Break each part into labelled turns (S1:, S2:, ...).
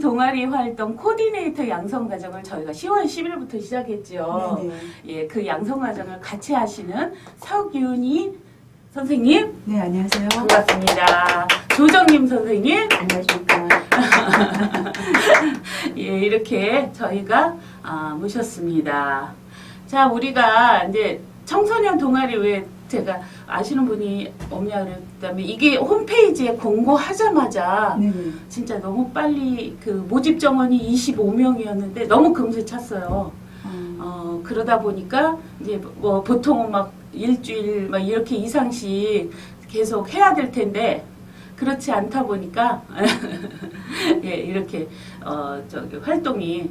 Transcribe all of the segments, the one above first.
S1: 동아리 활동 코디네이터 양성 과정을 저희가 10월 10일부터 시작했죠.
S2: 네네.
S1: 예, 그 양성 과정을 같이 하시는 서균희 선생님.
S2: 네, 안녕하세요.
S1: 반갑습니다. 조정님 선생님.
S2: 안녕하십니까.
S1: 예, 이렇게 저희가 모셨습니다. 자, 우리가 이제 청소년 동아리 외에 제가 아시는 분이 없냐 그랬다면 이게 홈페이지에 공고하자마자
S2: 네네.
S1: 진짜 너무 빨리 그 모집 정원이 25명이었는데 너무 금세 찼어요. 그러다 보니까 이제 뭐 보통은 막 일주일 막 이렇게 이상씩 계속 해야 될 텐데 그렇지 않다 보니까 예, 이렇게 저기 활동이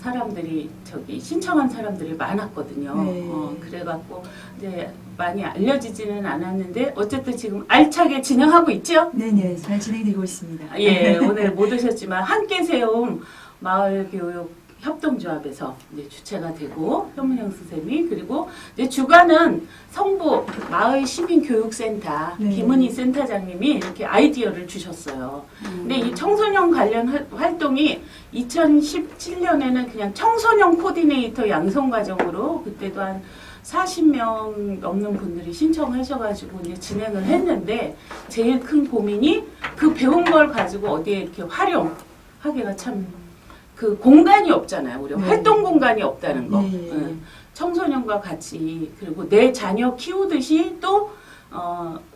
S1: 사람들이 저기 신청한 사람들이 많았거든요.
S2: 네.
S1: 그래갖고 이제 많이 알려지지는 않았는데 어쨌든 지금 알차게 진행하고 있죠.
S2: 네네, 잘 진행되고 있습니다.
S1: 예, 오늘 못 오셨지만 함께 세움 마을교육 협동조합에서 이제 주체가 되고 현문영 선생님이 그리고 이제 주관은 성부 마을시민교육센터
S2: 네.
S1: 김은희 센터장님이 이렇게 아이디어를 주셨어요. 근데 이 청소년 관련 활동이 2017년에는 그냥 청소년 코디네이터 양성 과정으로 그때도 한 40명 넘는 분들이 신청하셔가지고 이제 진행을 했는데 제일 큰 고민이 그 배운 걸 가지고 어디에 이렇게 활용하기가 참 그 공간이 없잖아요. 우리
S2: 네.
S1: 활동 공간이 없다는 거.
S2: 네.
S1: 응. 청소년과 같이 그리고 내 자녀 키우듯이 또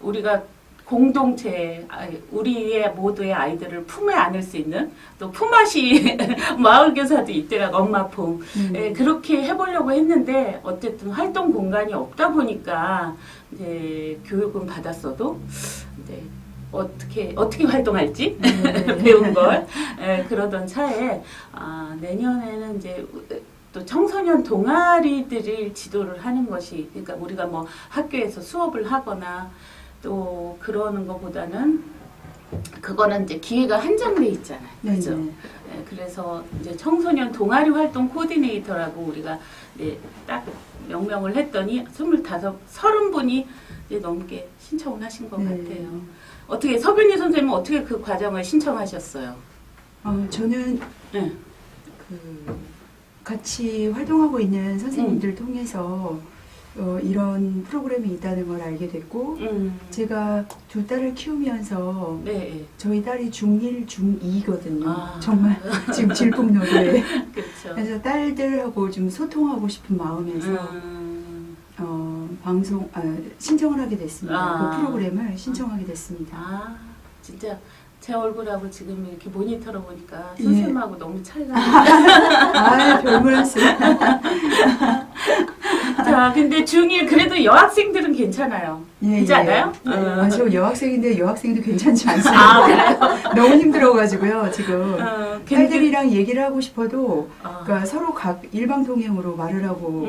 S1: 우리가 공동체 우리의 모두의 아이들을 품에 안을 수 있는 또 품앗이 마을교사도 있더라고 엄마 품 예, 그렇게 해보려고 했는데 어쨌든 활동 공간이 없다 보니까 이제 교육은 받았어도 이제 어떻게 활동할지 배운 걸 그러던 차에 내년에는 이제 또 청소년 동아리들을 지도를 하는 것이 그러니까 우리가 뭐 학교에서 수업을 하거나 또 그러는 것보다는 그거는 이제 기회가 한정돼 있잖아요. 그렇죠? 네, 그래서 이제 청소년 동아리 활동 코디네이터라고 우리가 이제 딱 명명을 했더니 30분이 이제 넘게 신청을 하신 것 같아요. 어떻게 서균희 선생님은 어떻게 그 과정을 신청하셨어요?
S2: 저는
S1: 네.
S2: 그 같이 활동하고 있는 선생님들 통해서 이런 프로그램이 있다는 걸 알게 됐고 제가 두 딸을 키우면서
S1: 네.
S2: 저희 딸이 중1, 중2거든요.
S1: 아.
S2: 정말 지금 질풍노도에
S1: 그렇죠.
S2: 그래서 딸들하고 좀 소통하고 싶은 마음에서 신청을 하게 됐습니다. 그 프로그램을 신청하게 됐습니다.
S1: 진짜 제 얼굴하고 지금 이렇게 모니터로 보니까
S2: 예.
S1: 선생님하고 너무 차이가
S2: 별 말씀.
S1: 자, 근데 중1 그래도 여학생들은 괜찮아요. 그렇지 않아요?
S2: 저 여학생인데 여학생도 괜찮지 않습니다.
S1: 그래요?
S2: 너무 힘들어가지고요 지금.
S1: 근데
S2: 딸들이랑 얘기를 하고 싶어도 그러니까 서로 각 일방통행으로 말을 하고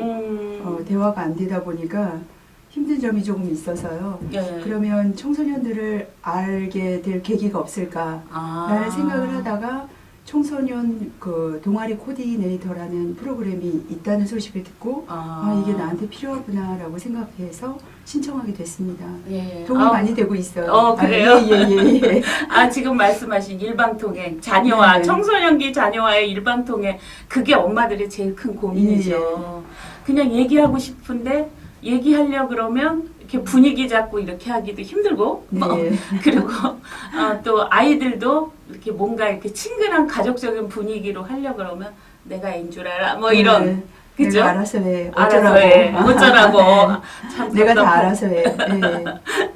S2: 대화가 안 되다 보니까 힘든 점이 조금 있어서요.
S1: 네.
S2: 그러면 청소년들을 알게 될 계기가 없을까라는 생각을 하다가 청소년 그 동아리 코디네이터라는 프로그램이 있다는 소식을 듣고 이게 나한테 필요하구나라고 생각해서 신청하게 됐습니다.
S1: 예.
S2: 도움이 많이 되고 있어요.
S1: 그래요?
S2: 예.
S1: 지금 말씀하신 일방통행, 자녀와,
S2: 네.
S1: 청소년기 자녀와의 일방통행, 그게 엄마들의 제일 큰 고민이죠. 그냥 얘기하고 싶은데, 얘기하려고 그러면, 이렇게 분위기 잡고 이렇게 하기도 힘들고,
S2: 네.
S1: 그리고 또 아이들도 이렇게 뭔가 이렇게 친근한 가족적인 분위기로 하려고 그러면, 내가 애인 줄 알아, 뭐 이런. 그죠?
S2: 내가 알아서 해.
S1: 알아서 해. 어쩌라고. 참
S2: 내가 다
S1: 답답하고.
S2: 알아서 해.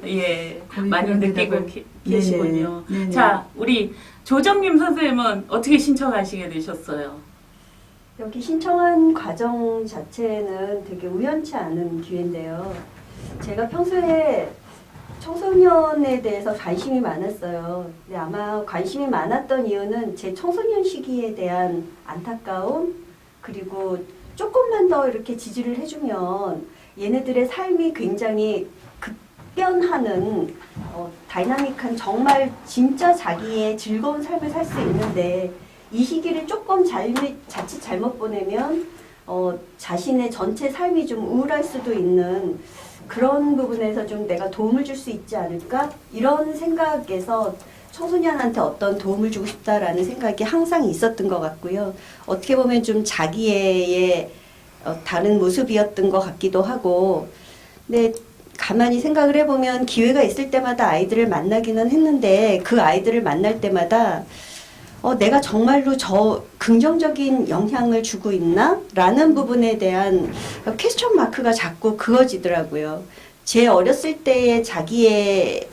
S1: 예,
S2: 거의
S1: 많이
S2: 그런
S1: 느끼고
S2: 대답을-
S1: 계시군요.
S2: 네네.
S1: 자, 우리 조정님 선생님은 어떻게 신청하시게 되셨어요?
S3: 여기 신청한 과정 자체는 되게 우연치 않은 기회인데요. 제가 평소에 청소년에 대해서 관심이 많았어요. 근데 아마 관심이 많았던 이유는 제 청소년 시기에 대한 안타까움, 그리고 조금만 더 이렇게 지지를 해주면 얘네들의 삶이 굉장히 급변하는 다이나믹한 정말 진짜 자기의 즐거운 삶을 살 수 있는데 이 시기를 조금 자칫 잘못 보내면 자신의 전체 삶이 좀 우울할 수도 있는 그런 부분에서 좀 내가 도움을 줄 수 있지 않을까? 이런 생각에서 청소년한테 어떤 도움을 주고 싶다라는 생각이 항상 있었던 것 같고요. 어떻게 보면 좀 자기의 다른 모습이었던 것 같기도 하고, 근데 가만히 생각을 해보면 기회가 있을 때마다 아이들을 만나기는 했는데 그 아이들을 만날 때마다 내가 정말로 저 긍정적인 영향을 주고 있나? 라는 부분에 대한 퀘스천 마크가 자꾸 그어지더라고요. 제 어렸을 때의 자기애로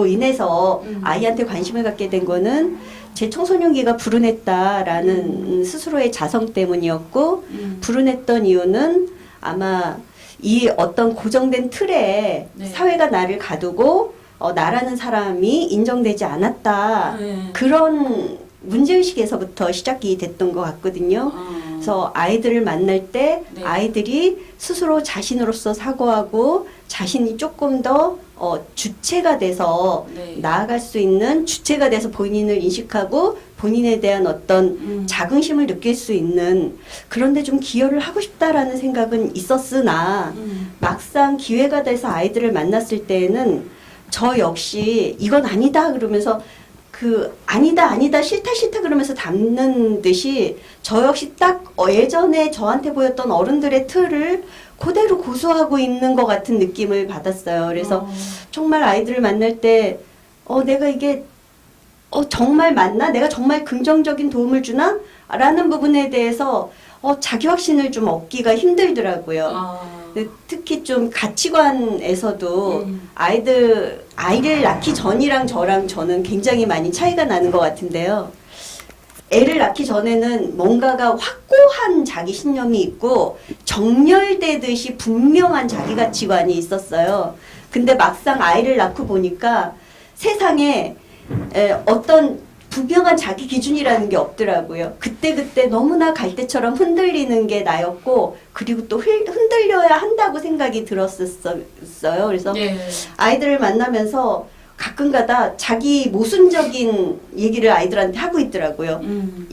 S3: 인해서 아이한테 관심을 갖게 된 거는 제 청소년기가 불운했다라는 스스로의 자성 때문이었고, 불운했던 이유는 아마 이 어떤 고정된 틀에
S1: 네.
S3: 사회가 나를 가두고 나라는 사람이 인정되지 않았다. 그런 문제의식에서부터 시작이 됐던 것 같거든요. 그래서 아이들을 만날 때
S1: 네.
S3: 아이들이 스스로 자신으로서 사고하고 자신이 조금 더 주체가 돼서
S1: 네.
S3: 나아갈 수 있는, 주체가 돼서 본인을 인식하고 본인에 대한 어떤 자긍심을 느낄 수 있는, 그런데 좀 기여를 하고 싶다라는 생각은 있었으나 막상 기회가 돼서 아이들을 만났을 때에는 저 역시 이건 아니다 그러면서 아니다 싫다 그러면서 담는 듯이 저 역시 딱 예전에 저한테 보였던 어른들의 틀을 그대로 고수하고 있는 것 같은 느낌을 받았어요. 그래서 정말 아이들을 만날 때 내가 이게 정말 맞나? 내가 정말 긍정적인 도움을 주나? 라는 부분에 대해서 자기 확신을 좀 얻기가 힘들더라고요. 특히 좀 가치관에서도 아이를 낳기 전이랑 저는 굉장히 많이 차이가 나는 것 같은데요. 애를 낳기 전에는 뭔가가 확고한 자기 신념이 있고 정렬되듯이 분명한 자기 가치관이 있었어요. 근데 막상 아이를 낳고 보니까 세상에 어떤 분명한 자기 기준이라는 게 없더라고요. 그때 너무나 갈대처럼 흔들리는 게 나였고, 그리고 또 흔들려야 한다고 생각이 들었었어요. 그래서
S1: 네.
S3: 아이들을 만나면서 가끔가다 자기 모순적인 얘기를 아이들한테 하고 있더라고요.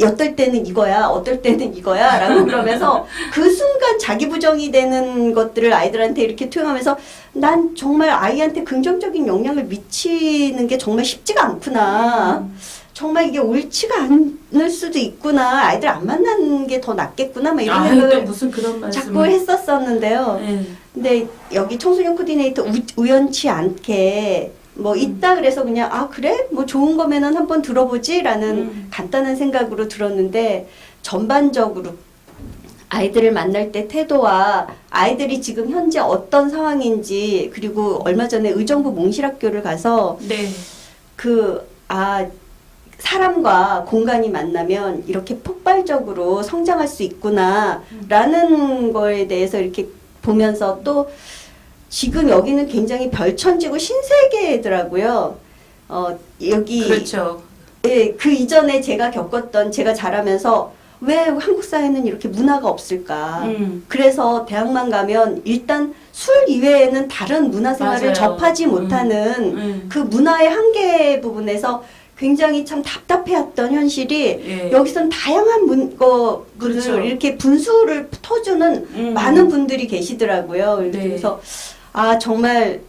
S3: 어떨 때는 이거야, 어떨 때는 이거야 라고 그러면서 그 순간 자기 부정이 되는 것들을 아이들한테 이렇게 투영하면서 난 정말 아이한테 긍정적인 영향을 미치는 게 정말 쉽지가 않구나. 정말 이게 옳지가 않을 수도 있구나. 아이들 안 만나는 게 더 낫겠구나. 막 이런
S1: 또
S3: 생각을
S1: 무슨 그런 말씀을.
S3: 자꾸 했었었는데요.
S1: 네.
S3: 근데 여기 청소년 코디네이터 우연치 않게 뭐 있다 그래서 그냥 그래? 뭐 좋은 거면은 한번 들어보지라는 간단한 생각으로 들었는데, 전반적으로 아이들을 만날 때 태도와 아이들이 지금 현재 어떤 상황인지, 그리고 얼마 전에 의정부 몽실학교를 가서
S1: 네.
S3: 사람과 공간이 만나면 이렇게 폭발적으로 성장할 수 있구나라는 거에 대해서 이렇게 보면서, 또 지금 여기는 굉장히 별천지고 신세계더라고요. 여기
S1: 그렇죠.
S3: 그 이전에 제가 자라면서 왜 한국 사회는 이렇게 문화가 없을까? 그래서 대학만 가면 일단 술 이외에는 다른 문화 생활을
S1: 맞아요.
S3: 접하지 못하는 그 문화의 한계 부분에서 굉장히 참 답답해했던 현실이, 여기선 다양한 분들
S1: 그렇죠.
S3: 이렇게 분수를 터주는 많은 분들이 계시더라고요.
S1: 네.
S3: 그래서 정말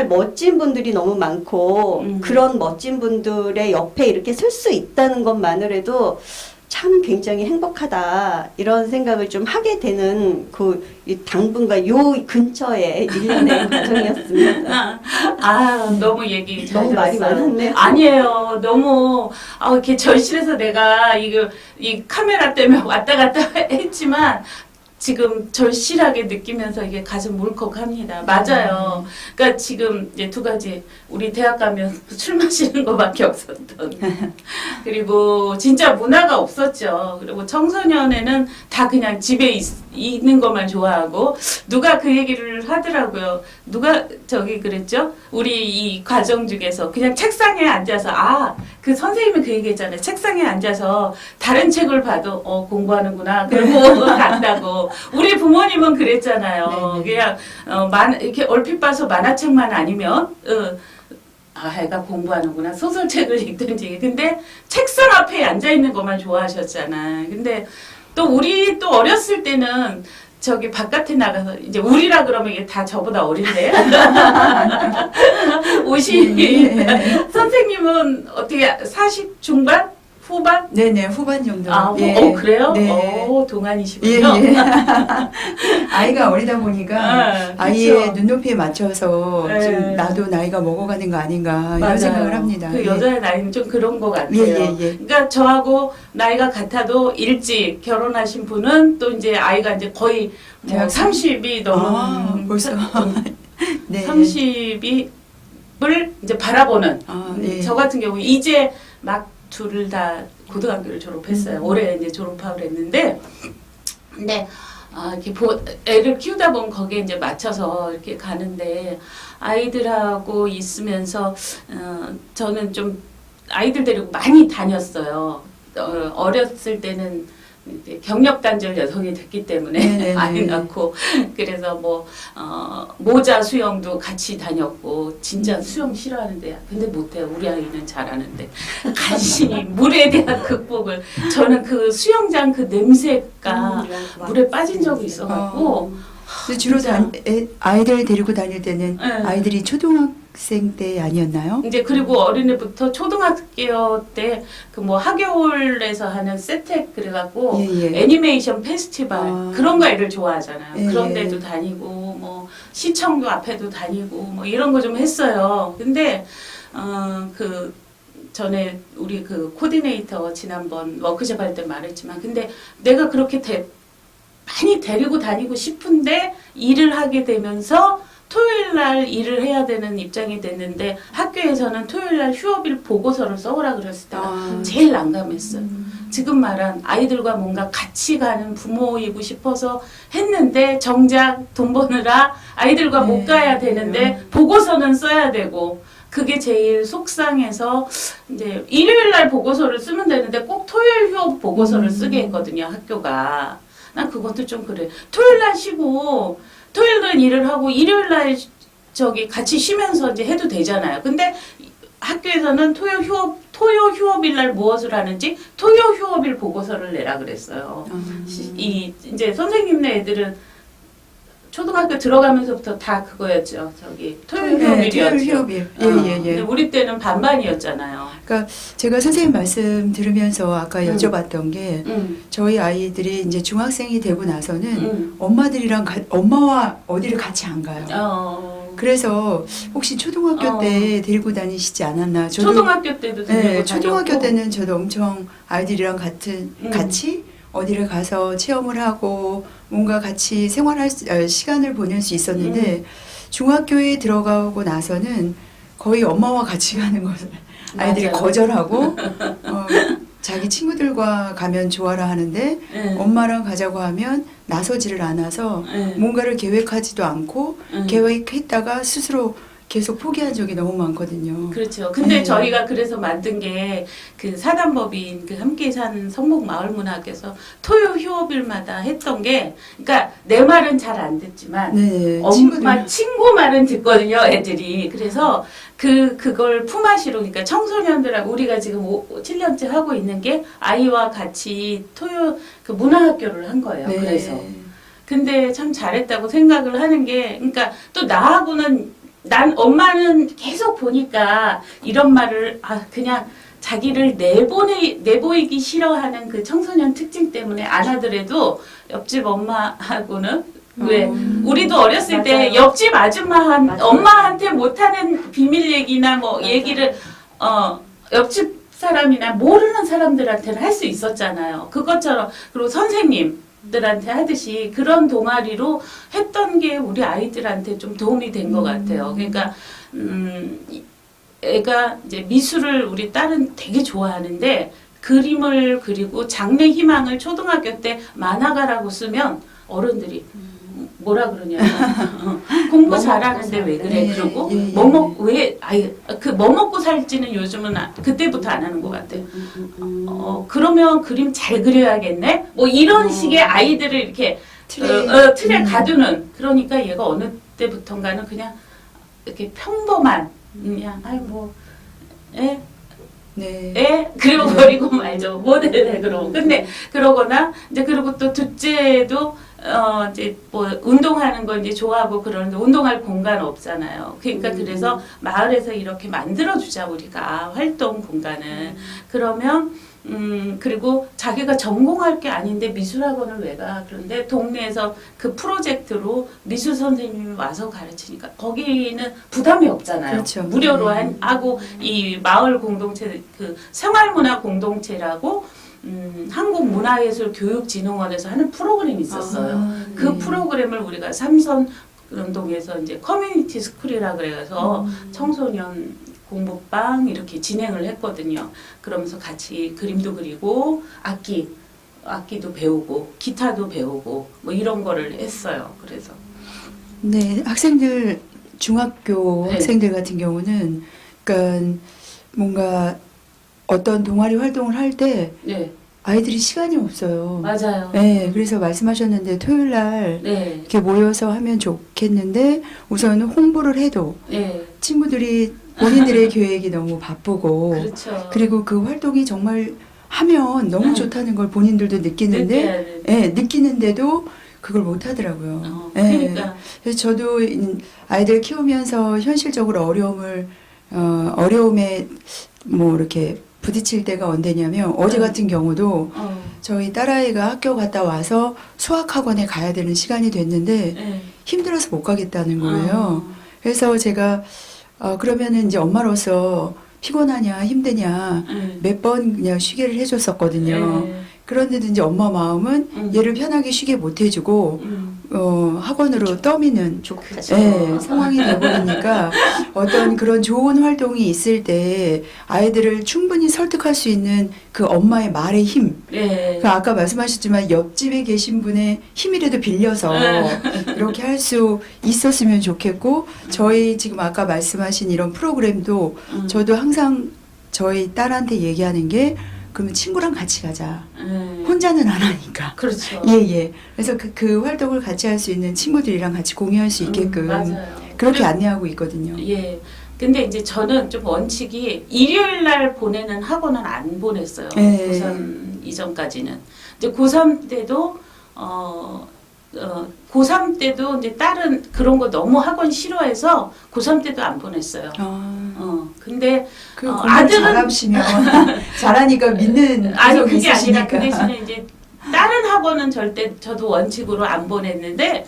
S3: 멋진 분들이 너무 많고 그런 멋진 분들의 옆에 이렇게 설 수 있다는 것만으로도 참 굉장히 행복하다, 이런 생각을 좀 하게 되는 당분간 요 근처에 1년의 과정이었습니다.
S1: 너무 얘기 잘
S3: 너무 말이
S1: 들었어요.
S3: 많았네.
S1: 아니에요. 너무 이렇게 절실해서 내가 이 카메라 때문에 왔다 갔다 했지만 지금 절실하게 느끼면서 이게 가슴 울컥합니다. 맞아요. 그러니까 지금 이제 두 가지, 우리 대학 가면 술 마시는 거밖에 없었던, 그리고 진짜 문화가 없었죠. 그리고 청소년에는 다 그냥 집에 있는 것만 좋아하고, 누가 그 얘기를 하더라고요. 누가 그랬죠? 우리 이 과정 중에서 그냥 책상에 앉아서, 그 선생님이 그 얘기했잖아요. 책상에 앉아서 다른 책을 봐도 공부하는구나 그러고 간다고. 우리 부모님은 그랬잖아요. 그냥 이렇게 얼핏 봐서 만화책만 아니면 애가 공부하는구나, 소설책을 읽든지. 근데 책상 앞에 앉아 있는 것만 좋아하셨잖아. 근데 우리 어렸을 때는 저기 바깥에 나가서 이제 우리라 그러면 이게 다 저보다 어린데 선생님은 어떻게 40 중반? 후반?
S2: 네네, 후반 정도.
S1: 그래요?
S2: 네.
S1: 동안이시군요.
S2: 예. 아이가 어리다 보니까 아이의
S1: 그쵸.
S2: 눈높이에 맞춰서
S1: 네.
S2: 좀 나도 나이가 먹어가는 거 아닌가
S1: 맞아요.
S2: 이런 생각을 합니다.
S1: 그 여자의 나이는 좀 그런 것 같아요.
S2: 예.
S1: 그러니까 저하고 나이가 같아도 일찍 결혼하신 분은 또 이제 아이가 이제 거의 뭐
S2: 대학생?
S1: 30이 넘은
S2: 벌써. 네.
S1: 30을 이제 바라보는
S2: 네.
S1: 저 같은 경우 이제 막 둘을 다 고등학교를 졸업했어요. 올해 이제 졸업하고 그랬는데 근데 이렇게 애를 키우다 보면 거기에 이제 맞춰서 이렇게 가는데 아이들하고 있으면서 저는 좀 아이들 데리고 많이 다녔어요. 어렸을 때는 이제 경력 단절 여성이 됐기 때문에
S2: 네네네.
S1: 아이 낳고 그래서 뭐 모자 수영도 같이 다녔고 진짜 수영 싫어하는데 근데 못해요. 우리 아이는 잘하는데 간신히 물에 대한 극복을 저는 그 수영장 그 냄새가 물에 빠진 적이 있어갖고
S2: 근데 주로 아이들 데리고 다닐 때는
S1: 네.
S2: 아이들이 초등학생 때 아니었나요?
S1: 이제 그리고 어린애부터 초등학교 때 그 뭐 하겨울에서 하는 세텍 그래갖고
S2: 예.
S1: 애니메이션 페스티벌 그런 거 애들 좋아하잖아요.
S2: 예.
S1: 그런 데도 다니고 뭐 시청도 앞에도 다니고 뭐 이런 거 좀 했어요. 근데 그 전에 우리 그 코디네이터 지난번 워크숍 할 때 말했지만 근데 내가 그렇게 많이 데리고 다니고 싶은데 일을 하게 되면서 토요일 날 일을 해야 되는 입장이 됐는데 학교에서는 토요일 날 휴업일 보고서를 써오라 그랬을 때가 제일 난감했어요. 지금 말한 아이들과 뭔가 같이 가는 부모이고 싶어서 했는데 정작 돈 버느라 아이들과 못 가야 되는데 보고서는 써야 되고 그게 제일 속상해서 이제 일요일 날 보고서를 쓰면 되는데 꼭 토요일 휴업 보고서를 쓰게 했거든요, 학교가. 난 그것도 좀 그래. 토요일 날 쉬고 토요일은 일을 하고 일요일 날 저기 같이 쉬면서 이제 해도 되잖아요. 근데 학교에서는 토요 휴업일 날 무엇을 하는지 토요 휴업일 보고서를 내라 그랬어요. 이제 선생님네 애들은 초등학교 들어가면서부터 다 그거였죠. 저기 토요일 휴업일이었죠.
S2: 토요일 휴업일.
S1: 근데 우리 때는 반반이었잖아요.
S2: 그러니까 제가 선생님 말씀 들으면서 아까 여쭤봤던 게 저희 아이들이 이제 중학생이 되고 나서는 엄마와 어디를 같이 안 가요. 그래서 혹시 초등학교 때 데리고 다니시지 않았나? 저도
S1: 초등학교 때도 데리고
S2: 초등학교
S1: 다녔고.
S2: 때는 저도 엄청 아이들이랑 같이 어디를 가서 체험을 하고 뭔가 같이 생활할 시간을 보낼 수 있었는데 중학교에 들어가고 나서는 거의 엄마와 같이 가는 것을 아이들이
S1: 맞아요.
S2: 거절하고 자기 친구들과 가면 좋아라 하는데 엄마랑 가자고 하면 나서지를 않아서 뭔가를 계획하지도 않고 계획했다가 스스로 계속 포기한 적이 너무 많거든요.
S1: 그렇죠. 근데 저희가 그래서 만든 게 그 사단법인 그 함께 사는 성목마을문화학에서 토요 휴업일마다 했던 게 그러니까 내 말은 잘 안 듣지만 엄마 친구 말은 듣거든요, 애들이. 그래서 그걸 품앗이로 그러니까 청소년들하고 우리가 지금 7년째 하고 있는 게 아이와 같이 토요 그 문화학교를 한 거예요. 그래서 근데 참 잘했다고 생각을 하는 게 그러니까 또 나하고는 난 엄마는 계속 보니까 이런 말을 그냥 자기를 내보이기 싫어하는 그 청소년 특징 때문에 안 하더라도 옆집 엄마하고는 왜 우리도 어렸을 때 옆집 엄마한테 못하는 비밀 얘기나 뭐 얘기를 옆집 사람이나 모르는 사람들한테는 할 수 있었잖아요. 그것처럼 그리고 선생님들한테 하듯이 그런 동아리로 했던 게 우리 아이들한테 좀 도움이 된 것 같아요. 그러니까 애가 이제 미술을 우리 딸은 되게 좋아하는데 그림을 그리고 장래 희망을 초등학교 때 만화가라고 쓰면 어른들이 뭐라 그러냐면 공부 잘하는데 왜 그래? 그러고 뭐 먹고 살지는 요즘은 그때부터 안 하는 것 같아요. 그러면 그림 잘 그려야겠네? 뭐 이런 식의 아이들을 이렇게 틀에 가두는 그러니까 얘가 어느 때부턴가는 그냥 이렇게 평범한 그냥
S2: 네.
S1: 그리고 버리고 말죠. 모델에 그러고. 근데 그러거나 이제 그리고 또 둘째도 이제 뭐 운동하는 거 이제 좋아하고 그러는데 운동할 공간 없잖아요. 그러니까 그래서 마을에서 이렇게 만들어 주자 우리가 활동 공간을. 그러면 그리고 자기가 전공할 게 아닌데 미술학원을 왜 가? 그런데 동네에서 그 프로젝트로 미술 선생님이 와서 가르치니까 거기는 부담이 없잖아요.
S2: 그렇죠.
S1: 무료로 하고 이 마을 공동체 그 생활문화 공동체라고 한국문화예술교육진흥원에서 하는 프로그램이 있었어요. 그 프로그램을 우리가 삼선운동에서 이제 커뮤니티 스쿨이라 그래서 청소년 공부방 이렇게 진행을 했거든요. 그러면서 같이 그림도 그리고 악기도 배우고 기타도 배우고 뭐 이런 거를 했어요. 그래서
S2: 네, 학생들 중학교
S1: 네.
S2: 학생들 같은 경우는 그러니까 뭔가 어떤 동아리 활동을 할 때
S1: 네,
S2: 아이들이 시간이 없어요.
S1: 맞아요.
S2: 네, 그래서 말씀하셨는데 토요일 날
S1: 네,
S2: 이렇게 모여서 하면 좋겠는데 우선 홍보를 해도
S1: 네,
S2: 친구들이 본인들의 계획이 너무 바쁘고
S1: 그렇죠.
S2: 그리고 그 활동이 정말 하면 너무 좋다는 걸 본인들도 느끼는데 느끼는데도 그걸 못 하더라고요.
S1: 그러니까
S2: 그래서 저도 아이들 키우면서 현실적으로 어려움에 뭐 이렇게 부딪힐 때가 언제냐면 어제 같은 경우도 저희 딸아이가 학교 갔다 와서 수학학원에 가야 되는 시간이 됐는데
S1: 네.
S2: 힘들어서 못 가겠다는 거예요. 그래서 제가 그러면은 이제 엄마로서 피곤하냐 힘드냐 몇 번 그냥 쉬게를 해줬었거든요.
S1: 네.
S2: 그런데도 이제 엄마 마음은 얘를 편하게 쉬게 못 해주고 학원으로 떠미는
S3: 좋겠죠.
S2: 상황이 돼버리니까 어떤 그런 좋은 활동이 있을 때 아이들을 충분히 설득할 수 있는 그 엄마의 말의 힘.
S1: 네.
S2: 그 아까 말씀하셨지만 옆집에 계신 분의 힘이라도 빌려서 이렇게 할 수 있었으면 좋겠고 저희 지금 아까 말씀하신 이런 프로그램도 저도 항상 저희 딸한테 얘기하는 게 그러면 친구랑 같이 가자. 혼자는 안 하니까.
S1: 그렇죠.
S2: 예. 그래서 그 활동을 같이 할 수 있는 친구들이랑 같이 공유할 수 있게끔
S1: 맞아요.
S2: 그렇게 안내하고 있거든요.
S1: 예. 근데 이제 저는 좀 원칙이 일요일 날 보내는 학원은 안 보냈어요.
S2: 네.
S1: 고3 이전까지는. 이제 고3 때도 고3 때도 이제 딸은 그런 거 너무 학원 싫어해서 고3 때도 안 보냈어요. 근데
S2: 그
S1: 아들은-
S2: 잘하시면 잘하니까 믿는
S1: 아니
S2: 구석이
S1: 그게 아니라 그
S2: 있으시니까.
S1: 대신에 이제 다른 학원은 절대 저도 원칙으로 안 보냈는데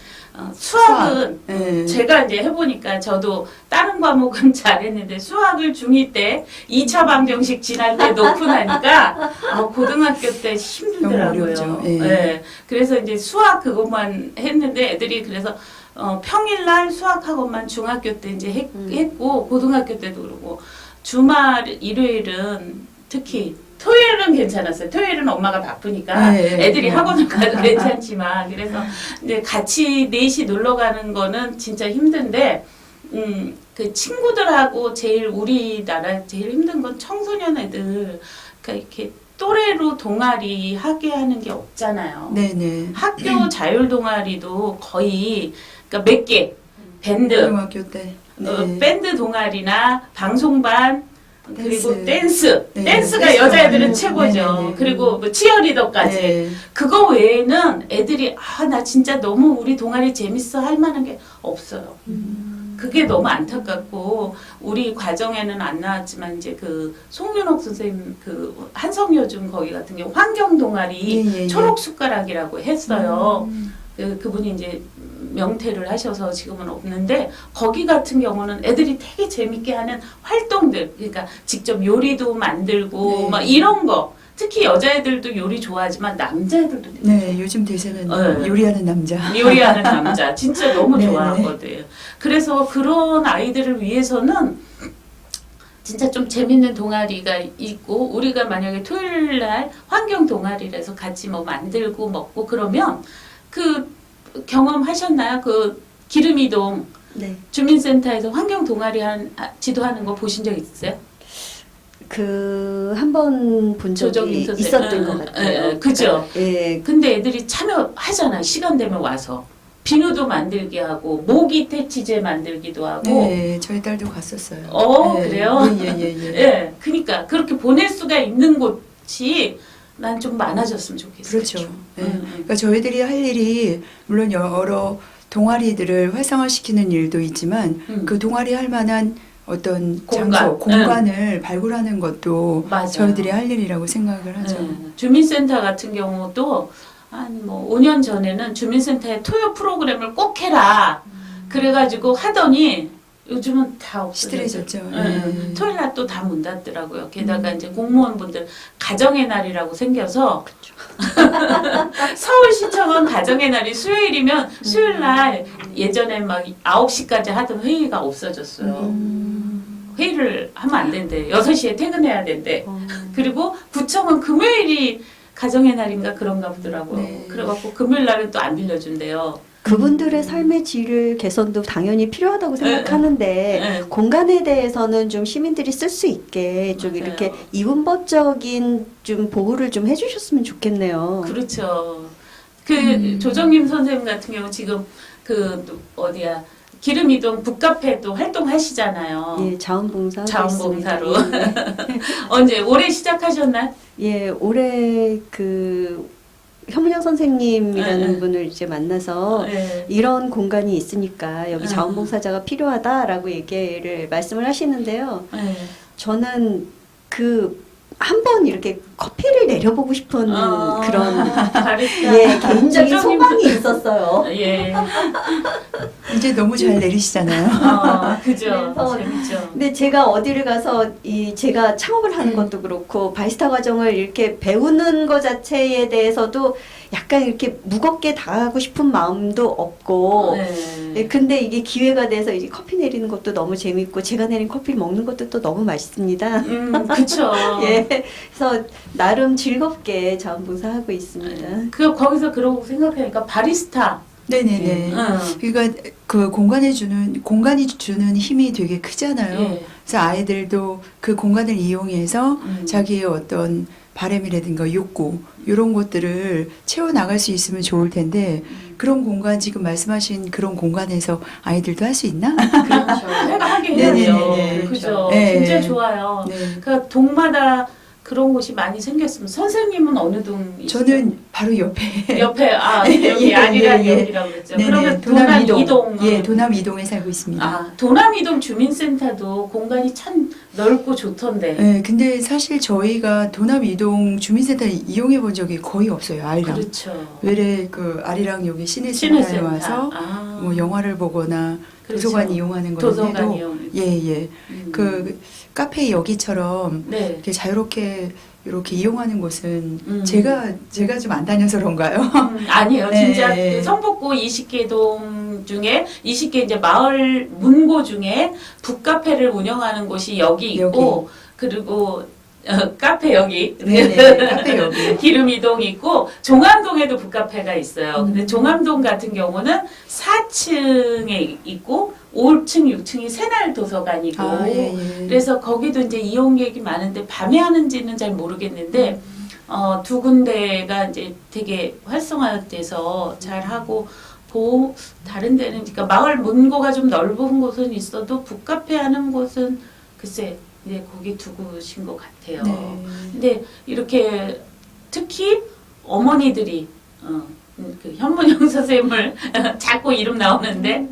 S1: 수학은
S2: 네.
S1: 제가 이제 해보니까 저도 다른 과목은 잘했는데 수학을 중2 때 2차 방정식 지날 때 놓고 나니까 고등학교 때 힘들더라고요.
S2: 어렵죠. 예.
S1: 네. 그래서 이제 수학 그것만 했는데 애들이 그래서 평일날 수학 학원만 중학교 때 이제 했고 고등학교 때도 그러고 주말 일요일은 특히 토요일은 괜찮았어요. 토요일은 엄마가 바쁘니까
S2: 네,
S1: 애들이
S2: 네.
S1: 학원을 가도 괜찮지만 그래서 이제 같이 넷이 놀러 가는 거는 진짜 힘든데 그 친구들하고 제일 우리나라 제일 힘든 건 청소년 애들 그러니까 이렇게 또래로 동아리 하게 하는 게 없잖아요.
S2: 네네.
S1: 학교 자율 동아리도 거의 그러니까 몇 개 밴드
S2: 고등학교 때. 네.
S1: 밴드 동아리나 방송반 그리고 댄스.
S2: 네,
S1: 댄스가
S2: 댄스
S1: 여자애들은
S2: 많이
S1: 최고죠.
S2: 네네네.
S1: 그리고 뭐 치어리더까지.
S2: 네.
S1: 그거 외에는 애들이 나 진짜 너무 우리 동아리 재밌어 할 만한 게 없어요. 그게 너무 안타깝고 우리 과정에는 안 나왔지만 이제 그 송윤옥 선생님 그 한성여중 거기 같은 경우 환경 동아리
S2: 예.
S1: 초록 숟가락이라고 했어요. 그분이 이제 명퇴를 하셔서 지금은 없는데 거기 같은 경우는 애들이 되게 재밌게 하는 활동들 그러니까 직접 요리도 만들고
S2: 네.
S1: 막 이런 거 특히 여자애들도 요리 좋아하지만 남자애들도 되게
S2: 네, 요즘 대세는
S1: 네.
S2: 요리하는 남자.
S1: 요리하는 남자 진짜 너무
S2: 네,
S1: 좋아하거든. 그래서 그런 아이들을 위해서는 진짜 좀 재밌는 동아리가 있고 우리가 만약에 토요일 날 환경 동아리라서 같이 뭐 만들고 먹고 그러면 그 경험하셨나요? 그 기름이동
S3: 네.
S1: 주민센터에서 환경 동아리 지도하는 거 보신 적 있으세요?
S3: 그 한 번 본 적이
S1: 조정민 선생.
S3: 있었던 것 같아요.
S1: 그죠?
S3: 예.
S1: 근데 애들이 참여하잖아요. 시간 되면 와서 비누도 만들게 하고 모기 퇴치제 만들기도 하고.
S2: 네, 저희 딸도 갔었어요. 네.
S1: 그래요?
S2: 예.
S1: 예, 그러니까 그렇게 보낼 수가 있는 곳이 난 좀 많아졌으면 좋겠어요.
S2: 그렇죠. 네. 그러니까 저희들이 할 일이 물론 여러 동아리들을 활성화시키는 일도 있지만 그 동아리 할 만한 어떤 장소, 공간을 발굴하는 것도
S1: 맞아요.
S2: 저희들이 할 일이라고 생각을 하죠.
S1: 주민센터 같은 경우도 한 뭐 5년 전에는 주민센터에 토요 프로그램을 꼭 해라. 그래가지고 하더니 요즘은 다 없어졌죠.
S2: 시들해졌죠.
S1: 토요일 날 또 다 문 닫더라고요. 게다가 이제 공무원분들 가정의 날이라고 생겨서 서울시청은 가정의 날이 수요일이면 수요일 날 예전에 막 9시까지 하던 회의가 없어졌어요. 회의를 하면 안 된대. 6시에 퇴근해야 된대. 그리고 구청은 금요일이 가정의 날인가 그런가 보더라고요.
S2: 네.
S1: 그래갖고 금요일 날은 또 안 빌려준대요.
S3: 그분들의 삶의 질 개선도 당연히 필요하다고 생각하는데
S1: 네.
S3: 공간에 대해서는 좀 시민들이 쓸 수 있게 좀
S1: 맞아요.
S3: 이렇게 이분법적인 좀 보호를 좀 해주셨으면 좋겠네요.
S1: 그렇죠. 그 조정림 선생님 같은 경우 지금 그 어디야 기름이동 북카페도 활동하시잖아요.
S3: 예, 자원봉사
S1: 자원봉사로. 언제 올해 시작하셨나?
S3: 예, 올해 그 현문영 선생님이라는
S1: 네.
S3: 분을 이제 만나서
S1: 네.
S3: 이런 공간이 있으니까 여기
S1: 네.
S3: 자원봉사자가 필요하다라고 말씀을 하시는데요.
S1: 네.
S3: 저는 한번 이렇게 커피를 내려보고 싶은 그런
S1: 바리스타.
S3: 예, 개인적인
S1: 조정님
S3: 소망이 있었어요.
S1: 예.
S2: 이제 너무 잘 내리시잖아요.
S1: 그죠.
S3: 그래서
S1: 재밌죠.
S3: 근데 제가 어디를 가서 제가 창업을 하는 것도 그렇고 바리스타 과정을 이렇게 배우는 것 자체에 대해서도 약간 이렇게 무겁게 다가가고 싶은 마음도 없고 예, 근데 이게 기회가 돼서 이제 커피 내리는 것도 너무 재밌고 제가 내린 커피를 먹는 것도 또 너무 맛있습니다.
S1: 그쵸.
S3: 예, 그래서 나름 즐겁게 자원봉사하고 있습니다.
S1: 거기서 그러고 생각하니까 바리스타.
S2: 네네네. 그러니까 그 공간이 주는 힘이 되게 크잖아요.
S1: 예.
S2: 그래서 아이들도 그 공간을 이용해서 자기의 어떤 바람이라든가 욕구 이런 것들을 채워 나갈 수 있으면 좋을 텐데 그런 공간 지금 말씀하신 그런 공간에서 아이들도 할 수 있나?
S1: 그렇죠. 하게
S2: 네네네네.
S1: 해야죠. 그죠.
S2: 네.
S1: 굉장히 좋아요.
S2: 네.
S1: 그러니까 동마다 그런 곳이 많이 생겼으면 선생님은 어느 동이시죠?
S2: 저는 바로 옆에
S1: 옆에 여기
S2: 예,
S1: 아리랑
S2: 예, 예.
S1: 여기라고 그랬죠.
S2: 네네,
S1: 그러면 도남 이동.
S2: 예, 도남 이동에 살고 있습니다.
S1: 도남 이동 주민센터도 공간이 참 넓고 좋던데.
S2: 네, 근데 사실 저희가 도남 이동 주민센터 이용해 본 적이 거의 없어요. 아이랑.
S1: 그렇죠.
S2: 외래 그 아리랑 여기 시내센터에
S1: 시내센터.
S2: 와서 뭐 영화를 보거나
S1: 그렇죠.
S2: 도서관 이용하는 거는
S1: 도서관
S2: 해도
S1: 이용.
S2: 예. 그 카페 여기처럼
S1: 네.
S2: 이렇게 자유롭게 이렇게 이용하는 곳은 제가 좀 안 다녀서 그런가요?
S1: 아니에요.
S2: 네.
S1: 진짜 그 성북구 20개동 중에 20개 이제 마을 문고 중에 북카페를 운영하는 곳이 여기 있고 그리고 카페 여기
S2: 네네, 카페 여기.
S1: 기름 이동 있고 종암동에도 북카페가 있어요. 근데 종암동 같은 경우는 4층에 있고 5층, 6층이 새날 도서관이고
S2: 예.
S1: 그래서 거기도 이제 이용객이 많은데 밤에 하는지는 잘 모르겠는데 두 군데가 이제 되게 활성화돼서 잘 하고 다른 데는 그러니까 마을 문고가 좀 넓은 곳은 있어도 북카페 하는 곳은 글쎄 이제 거기 두고신 것 같아요.
S2: 네.
S1: 근데 이렇게 특히 어머니들이 그 현문영 선생님을 자꾸 이름 나오는데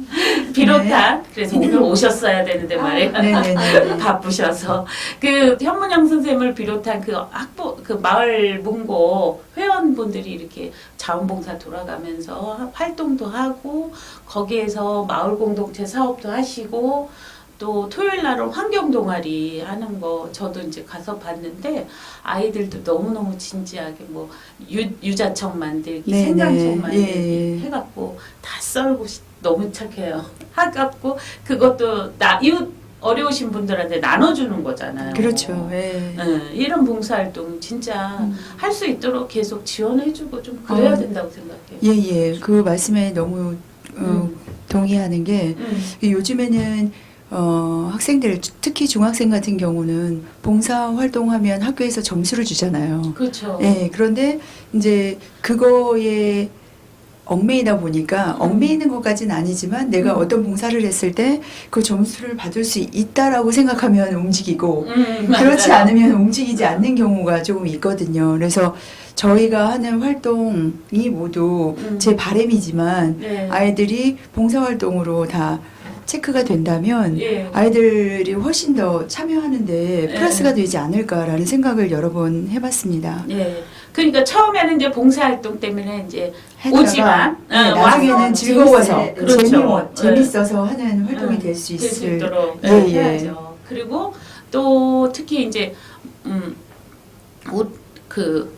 S1: 비롯한 그래서 오늘 오셨어야 되는데 말이에요.
S2: 네네네.
S1: 바쁘셔서 그 현문영 선생님을 비롯한 그 마을 문고 회원분들이 이렇게 자원봉사 돌아가면서 활동도 하고 거기에서 마을 공동체 사업도 하시고 또 토요일 날은 환경 동아리 하는 거 저도 이제 가서 봤는데 아이들도 너무너무 진지하게 뭐 유자청 만들기,
S2: 네네.
S1: 생강청 만들기
S2: 예.
S1: 해갖고 다 썰고 너무 착해요. 해갖고 그것도 이웃 어려우신 분들한테 나눠주는 거잖아요.
S2: 그렇죠. 예.
S1: 이런 봉사활동 진짜 할 수 있도록 계속 지원해주고 좀 그래야 된다고 생각해요.
S2: 예. 그 말씀에 너무 동의하는 게 요즘에는 학생들 특히 중학생 같은 경우는 봉사 활동하면 학교에서 점수를 주잖아요.
S1: 그렇죠.
S2: 예, 그런데 이제 그거에 얽매이다 보니까 얽매이는 것까지는 아니지만 내가 어떤 봉사를 했을 때 그 점수를 받을 수 있다라고 생각하면 움직이고 그렇지
S1: 맞아요.
S2: 않으면 움직이지 않는 경우가 조금 있거든요. 그래서 저희가 하는 활동이 모두 제 바람이지만
S1: 네.
S2: 아이들이 봉사활동으로 다 체크가 된다면
S1: 예.
S2: 아이들이 훨씬 더 참여하는데
S1: 네.
S2: 플러스가 되지 않을까라는 생각을 여러 번 해봤습니다.
S1: 예. 그러니까 처음에는 이제 봉사활동 때문에 이제
S2: 해다가,
S1: 오지만
S2: 네,
S1: 와서
S2: 나중에는 즐거워서
S3: 재밌어요.
S1: 그렇죠.
S2: 재밌어서 하는 활동이 될 수
S1: 될 수
S2: 있을
S1: 있도록
S2: 예, 예.
S1: 해야죠. 그리고 또 특히 이제 그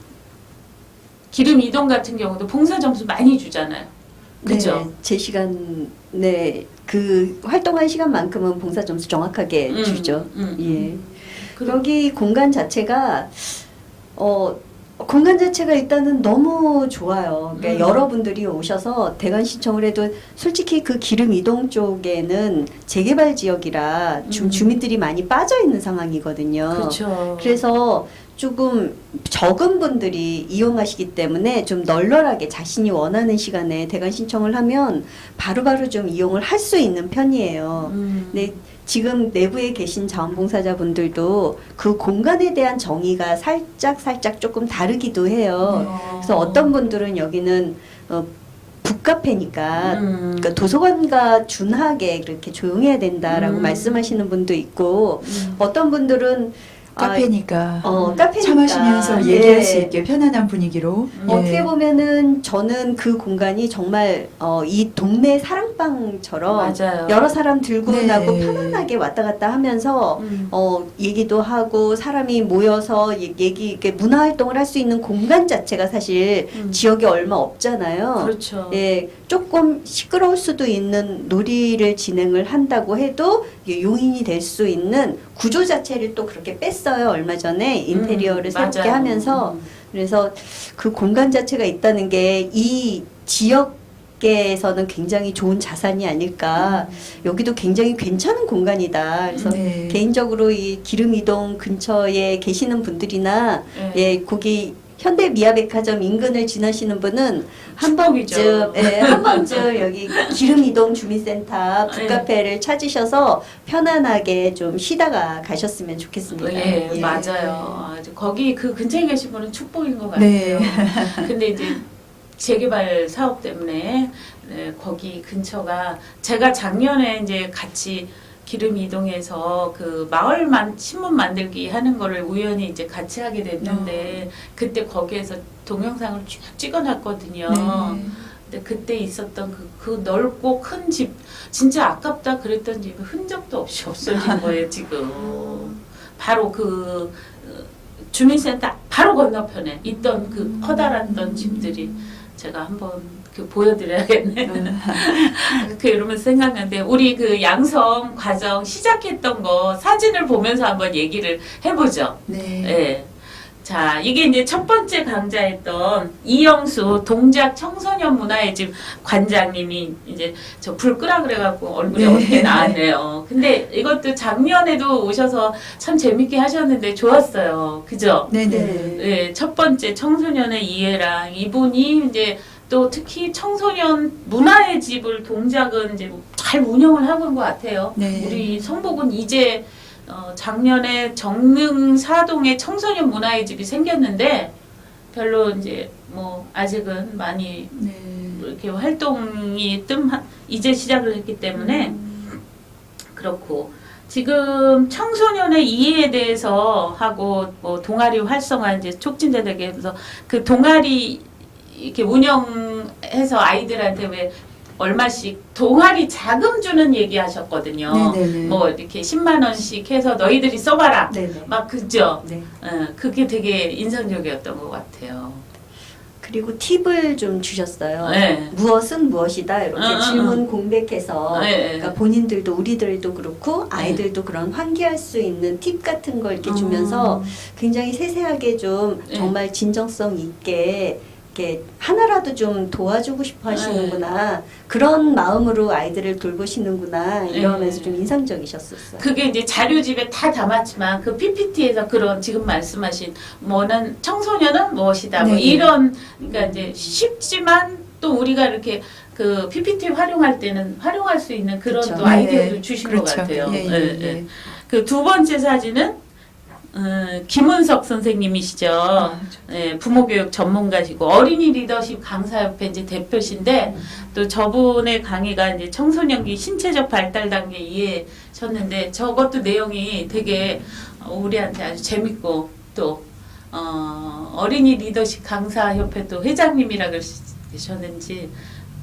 S1: 기름 이동 같은 경우도 봉사 점수 많이 주잖아요. 그죠?
S3: 네, 제 시간에 그 활동한 시간만큼은 봉사 점수 정확하게 주죠. 예. 여기 공간 자체가 공간 자체가 일단은 너무 좋아요. 그러니까 여러분들이 오셔서 대관 신청을 해도 솔직히 그 기름 이동 쪽에는 재개발 지역이라 주민들이 많이 빠져 있는 상황이거든요.
S1: 그렇죠.
S3: 그래서 조금 적은 분들이 이용하시기 때문에 좀 널널하게 자신이 원하는 시간에 대관 신청을 하면 바로바로 좀 이용을 할 수 있는 편이에요. 근데 지금 내부에 계신 자원봉사자분들도 그 공간에 대한 정의가 살짝 조금 다르기도 해요. 그래서 어떤 분들은 여기는 북카페니까 그러니까 도서관과 준하게 그렇게 조용해야 된다라고 말씀하시는 분도 있고 어떤 분들은
S2: 카페니까
S3: 카페니까
S2: 차 마시면서
S3: 예.
S2: 얘기할 수 있게 편안한 분위기로 예.
S3: 어떻게 보면은 저는 그 공간이 정말 이 동네 사랑방처럼
S1: 맞아요.
S3: 여러 사람 들고
S2: 네.
S3: 나고 편안하게 왔다 갔다 하면서 얘기도 하고 사람이 모여서 이렇게 문화 활동을 할 수 있는 공간 자체가 사실 지역에 얼마 없잖아요.
S1: 그렇죠.
S3: 예, 조금 시끄러울 수도 있는 놀이를 진행을 한다고 해도 용인이 될 수 있는 구조 자체를 또 그렇게 뺐어요. 얼마 전에 인테리어를 새롭게
S1: 맞아요.
S3: 하면서 그래서 그 공간 자체가 있다는 게 이 지역에서는 굉장히 좋은 자산이 아닐까. 여기도 굉장히 괜찮은 공간이다. 그래서
S2: 네.
S3: 개인적으로 이 기름 이동 근처에 계시는 분들이나
S1: 예.
S3: 예, 거기 현대 미아백화점 인근을 지나시는 분은 한
S1: 축복이죠.
S3: 번쯤, 예, 한 번쯤 여기 기름 이동 주민센터
S1: 예.
S3: 북카페를 찾으셔서 편안하게 좀 쉬다가 가셨으면 좋겠습니다.
S1: 예,
S3: 예.
S1: 맞아요. 아주 거기 그 근처에 계신 분은 축복인 것
S2: 네.
S1: 같아요. 근데 이제 재개발 사업 때문에 네, 거기 근처가 제가 작년에 이제 같이 기름 이동해서 그 마을만 신문 만들기 하는 거를 우연히 이제 같이 하게 됐는데 그때 거기에서 동영상을 쭉 찍어놨거든요.
S2: 네.
S1: 근데 그때 있었던 그 넓고 큰 집 진짜 아깝다 그랬던 집이 흔적도 없이 없어진 거예요 지금. 바로 그 주민센터 바로 건너편에 있던 그 커다랗던 집들이 제가 한번 그 보여드려야겠네. 그 이러면서 생각나는데 우리 그 양성 과정 시작했던 거 사진을 보면서 한번 얘기를 해보죠.
S2: 네.
S1: 예. 자, 이게 이제 첫 번째 강좌했던 이영수 동작 청소년 문화의 집 관장님이 이제 저 불 끄라 그래갖고 얼굴이
S2: 네.
S1: 어떻게 나왔네요. 근데 이것도 작년에도 오셔서 참 재밌게 하셨는데 좋았어요. 그죠?
S2: 네네.
S1: 예, 첫 번째 청소년의 이해랑 이분이 이제 또 특히 청소년 문화의 집을 동작은 이제 잘 운영을 하고 있는 것 같아요.
S2: 네.
S1: 우리 성복은 이제 작년에 정릉 사동에 청소년 문화의 집이 생겼는데 별로 이제 뭐 아직은 많이
S2: 네.
S1: 이렇게 활동이 이제 시작을 했기 때문에 그렇고 지금 청소년의 이해에 대해서 하고 뭐 동아리 활성화 이제 촉진되게 하면서 그 동아리 이렇게 운영해서 아이들한테 왜 얼마씩 동아리 자금 주는 얘기 하셨거든요.
S2: 네네네.
S1: 뭐 이렇게 10만 원씩 해서 너희들이 써봐라.
S3: 네네.
S1: 막 그죠?
S3: 네.
S1: 그게 되게 인상적이었던 것 같아요.
S3: 그리고 팁을 좀 주셨어요.
S1: 네.
S3: 무엇은 무엇이다 이렇게 질문 공백해서
S1: 네.
S3: 그러니까 본인들도 우리들도 그렇고 아이들도 그런 환기할 수 있는 팁 같은 걸 이렇게 주면서 굉장히 세세하게 좀
S1: 네.
S3: 정말 진정성 있게 이렇게 하나라도 좀 도와주고 싶어 하시는구나 그런 마음으로 아이들을 돌보시는구나 이러면서
S1: 네.
S3: 좀 인상적이셨었어요.
S1: 그게 이제 자료집에 다 담았지만 그 PPT에서 그런 지금 말씀하신 뭐는 청소년은 무엇이다 뭐
S2: 네.
S1: 이런 그러니까 이제 쉽지만 또 우리가 이렇게 그 PPT 활용할 때는 활용할 수 있는 그런
S3: 그렇죠.
S1: 또 아이디어도
S2: 네.
S1: 주신
S2: 그렇죠.
S1: 것 같아요.
S2: 예, 예,
S1: 예,
S2: 예.
S1: 예. 그 두 번째 사진은 김은석 선생님이시죠. 예, 부모교육 전문가시고 어린이 리더십 강사협회 이제 대표신데 또 저분의 강의가 이제 청소년기 신체적 발달 단계 이해셨는데 저것도 내용이 되게 우리한테 아주 재밌고 또 어린이 리더십 강사협회 또 회장님이라 그러셨는지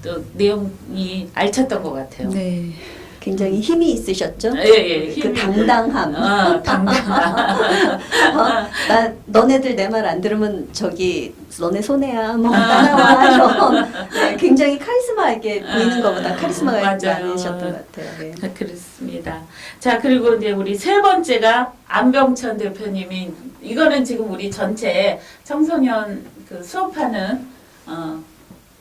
S1: 또 내용이 알찼던 것 같아요.
S2: 네.
S3: 굉장히 힘이 있으셨죠?
S1: 예,
S3: 그 당당함.
S1: 당당함.
S3: 나 너네들 내 말 안 들으면 저기 너네 손해야 뭐 따라와 하셔. 네, 굉장히 카리스마 있게 보이는 것보다 카리스마가
S1: 맞아요.
S3: 많으셨던 것 같아요. 네.
S1: 그렇습니다. 자, 그리고 이제 우리 세 번째가 안병천 대표님이 이거는 지금 우리 전체 청소년 그 수업하는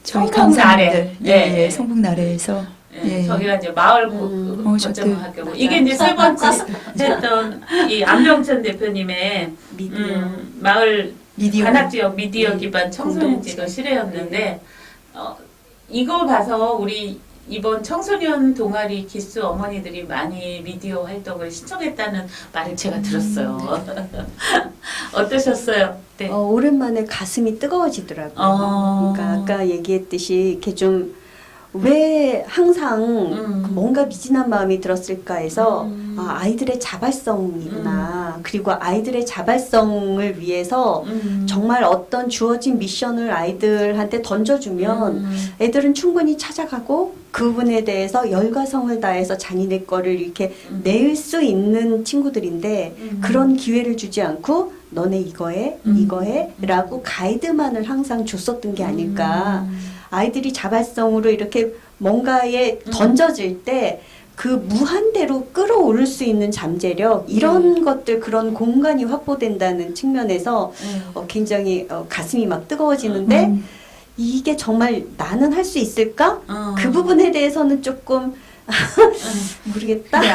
S2: 저희
S1: 성북
S2: 강사님들,
S1: 나래.
S2: 예,
S1: 예.
S2: 성북 나래에서
S1: 예, 저기가 이제 마을
S2: 저도
S1: 학교 이게 이제 세 번째 했던 이 안병천 대표님의
S3: 미디어.
S1: 마을
S2: 미디어
S1: 관악지역 미디어
S3: 네.
S1: 기반 청소년
S3: 공동체.
S1: 지도 실회였는데 이거 봐서 우리 이번 청소년 동아리 기수 어머니들이 많이 미디어 활동을 신청했다는 말을 제가 들었어요. 어떠셨어요? 네.
S3: 오랜만에 가슴이 뜨거워지더라고요. 그러니까 아까 얘기했듯이 이렇게 좀 왜 항상 뭔가 미진한 마음이 들었을까 해서 아이들의 자발성이구나. 그리고 아이들의 자발성을 위해서 정말 어떤 주어진 미션을 아이들한테 던져주면 애들은 충분히 찾아가고 그분에 대해서 열과성을 다해서 자기네 거를 이렇게 낼 수 있는 친구들인데 그런 기회를 주지 않고 너네 이거 해, 이거 해 라고 가이드만을 항상 줬었던 게 아닐까. 아이들이 자발성으로 이렇게 뭔가에 던져질 때 그 무한대로 끌어오를 수 있는 잠재력 이런 것들 그런 공간이 확보된다는 측면에서 굉장히 가슴이 막 뜨거워지는데 이게 정말 나는 할 수 있을까? 그 부분에 대해서는 조금 모르겠다.
S2: 근데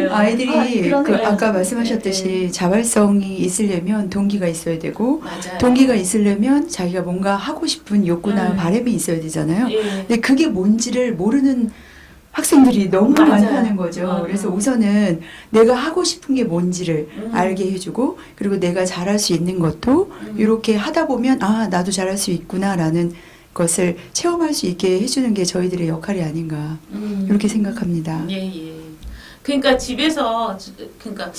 S2: 아이들이
S3: 그런
S2: 그
S3: 생각이
S2: 아까 말씀하셨듯이 자발성이 있으려면 동기가 있어야 되고
S1: 맞아요.
S2: 동기가 있으려면 자기가 뭔가 하고 싶은 욕구나 바람이 있어야 되잖아요.
S1: 예.
S2: 근데 그게 뭔지를 모르는 학생들이 너무
S1: 맞아요.
S2: 많다는 거죠. 그래서 우선은 내가 하고 싶은 게 뭔지를 알게 해주고 그리고 내가 잘할 수 있는 것도 이렇게 하다 보면 아 나도 잘할 수 있구나라는 것을 체험할 수 있게 해주는 게 저희들의 역할이 아닌가 이렇게 생각합니다.
S1: 예, 예. 그러니까 집에서 그러니까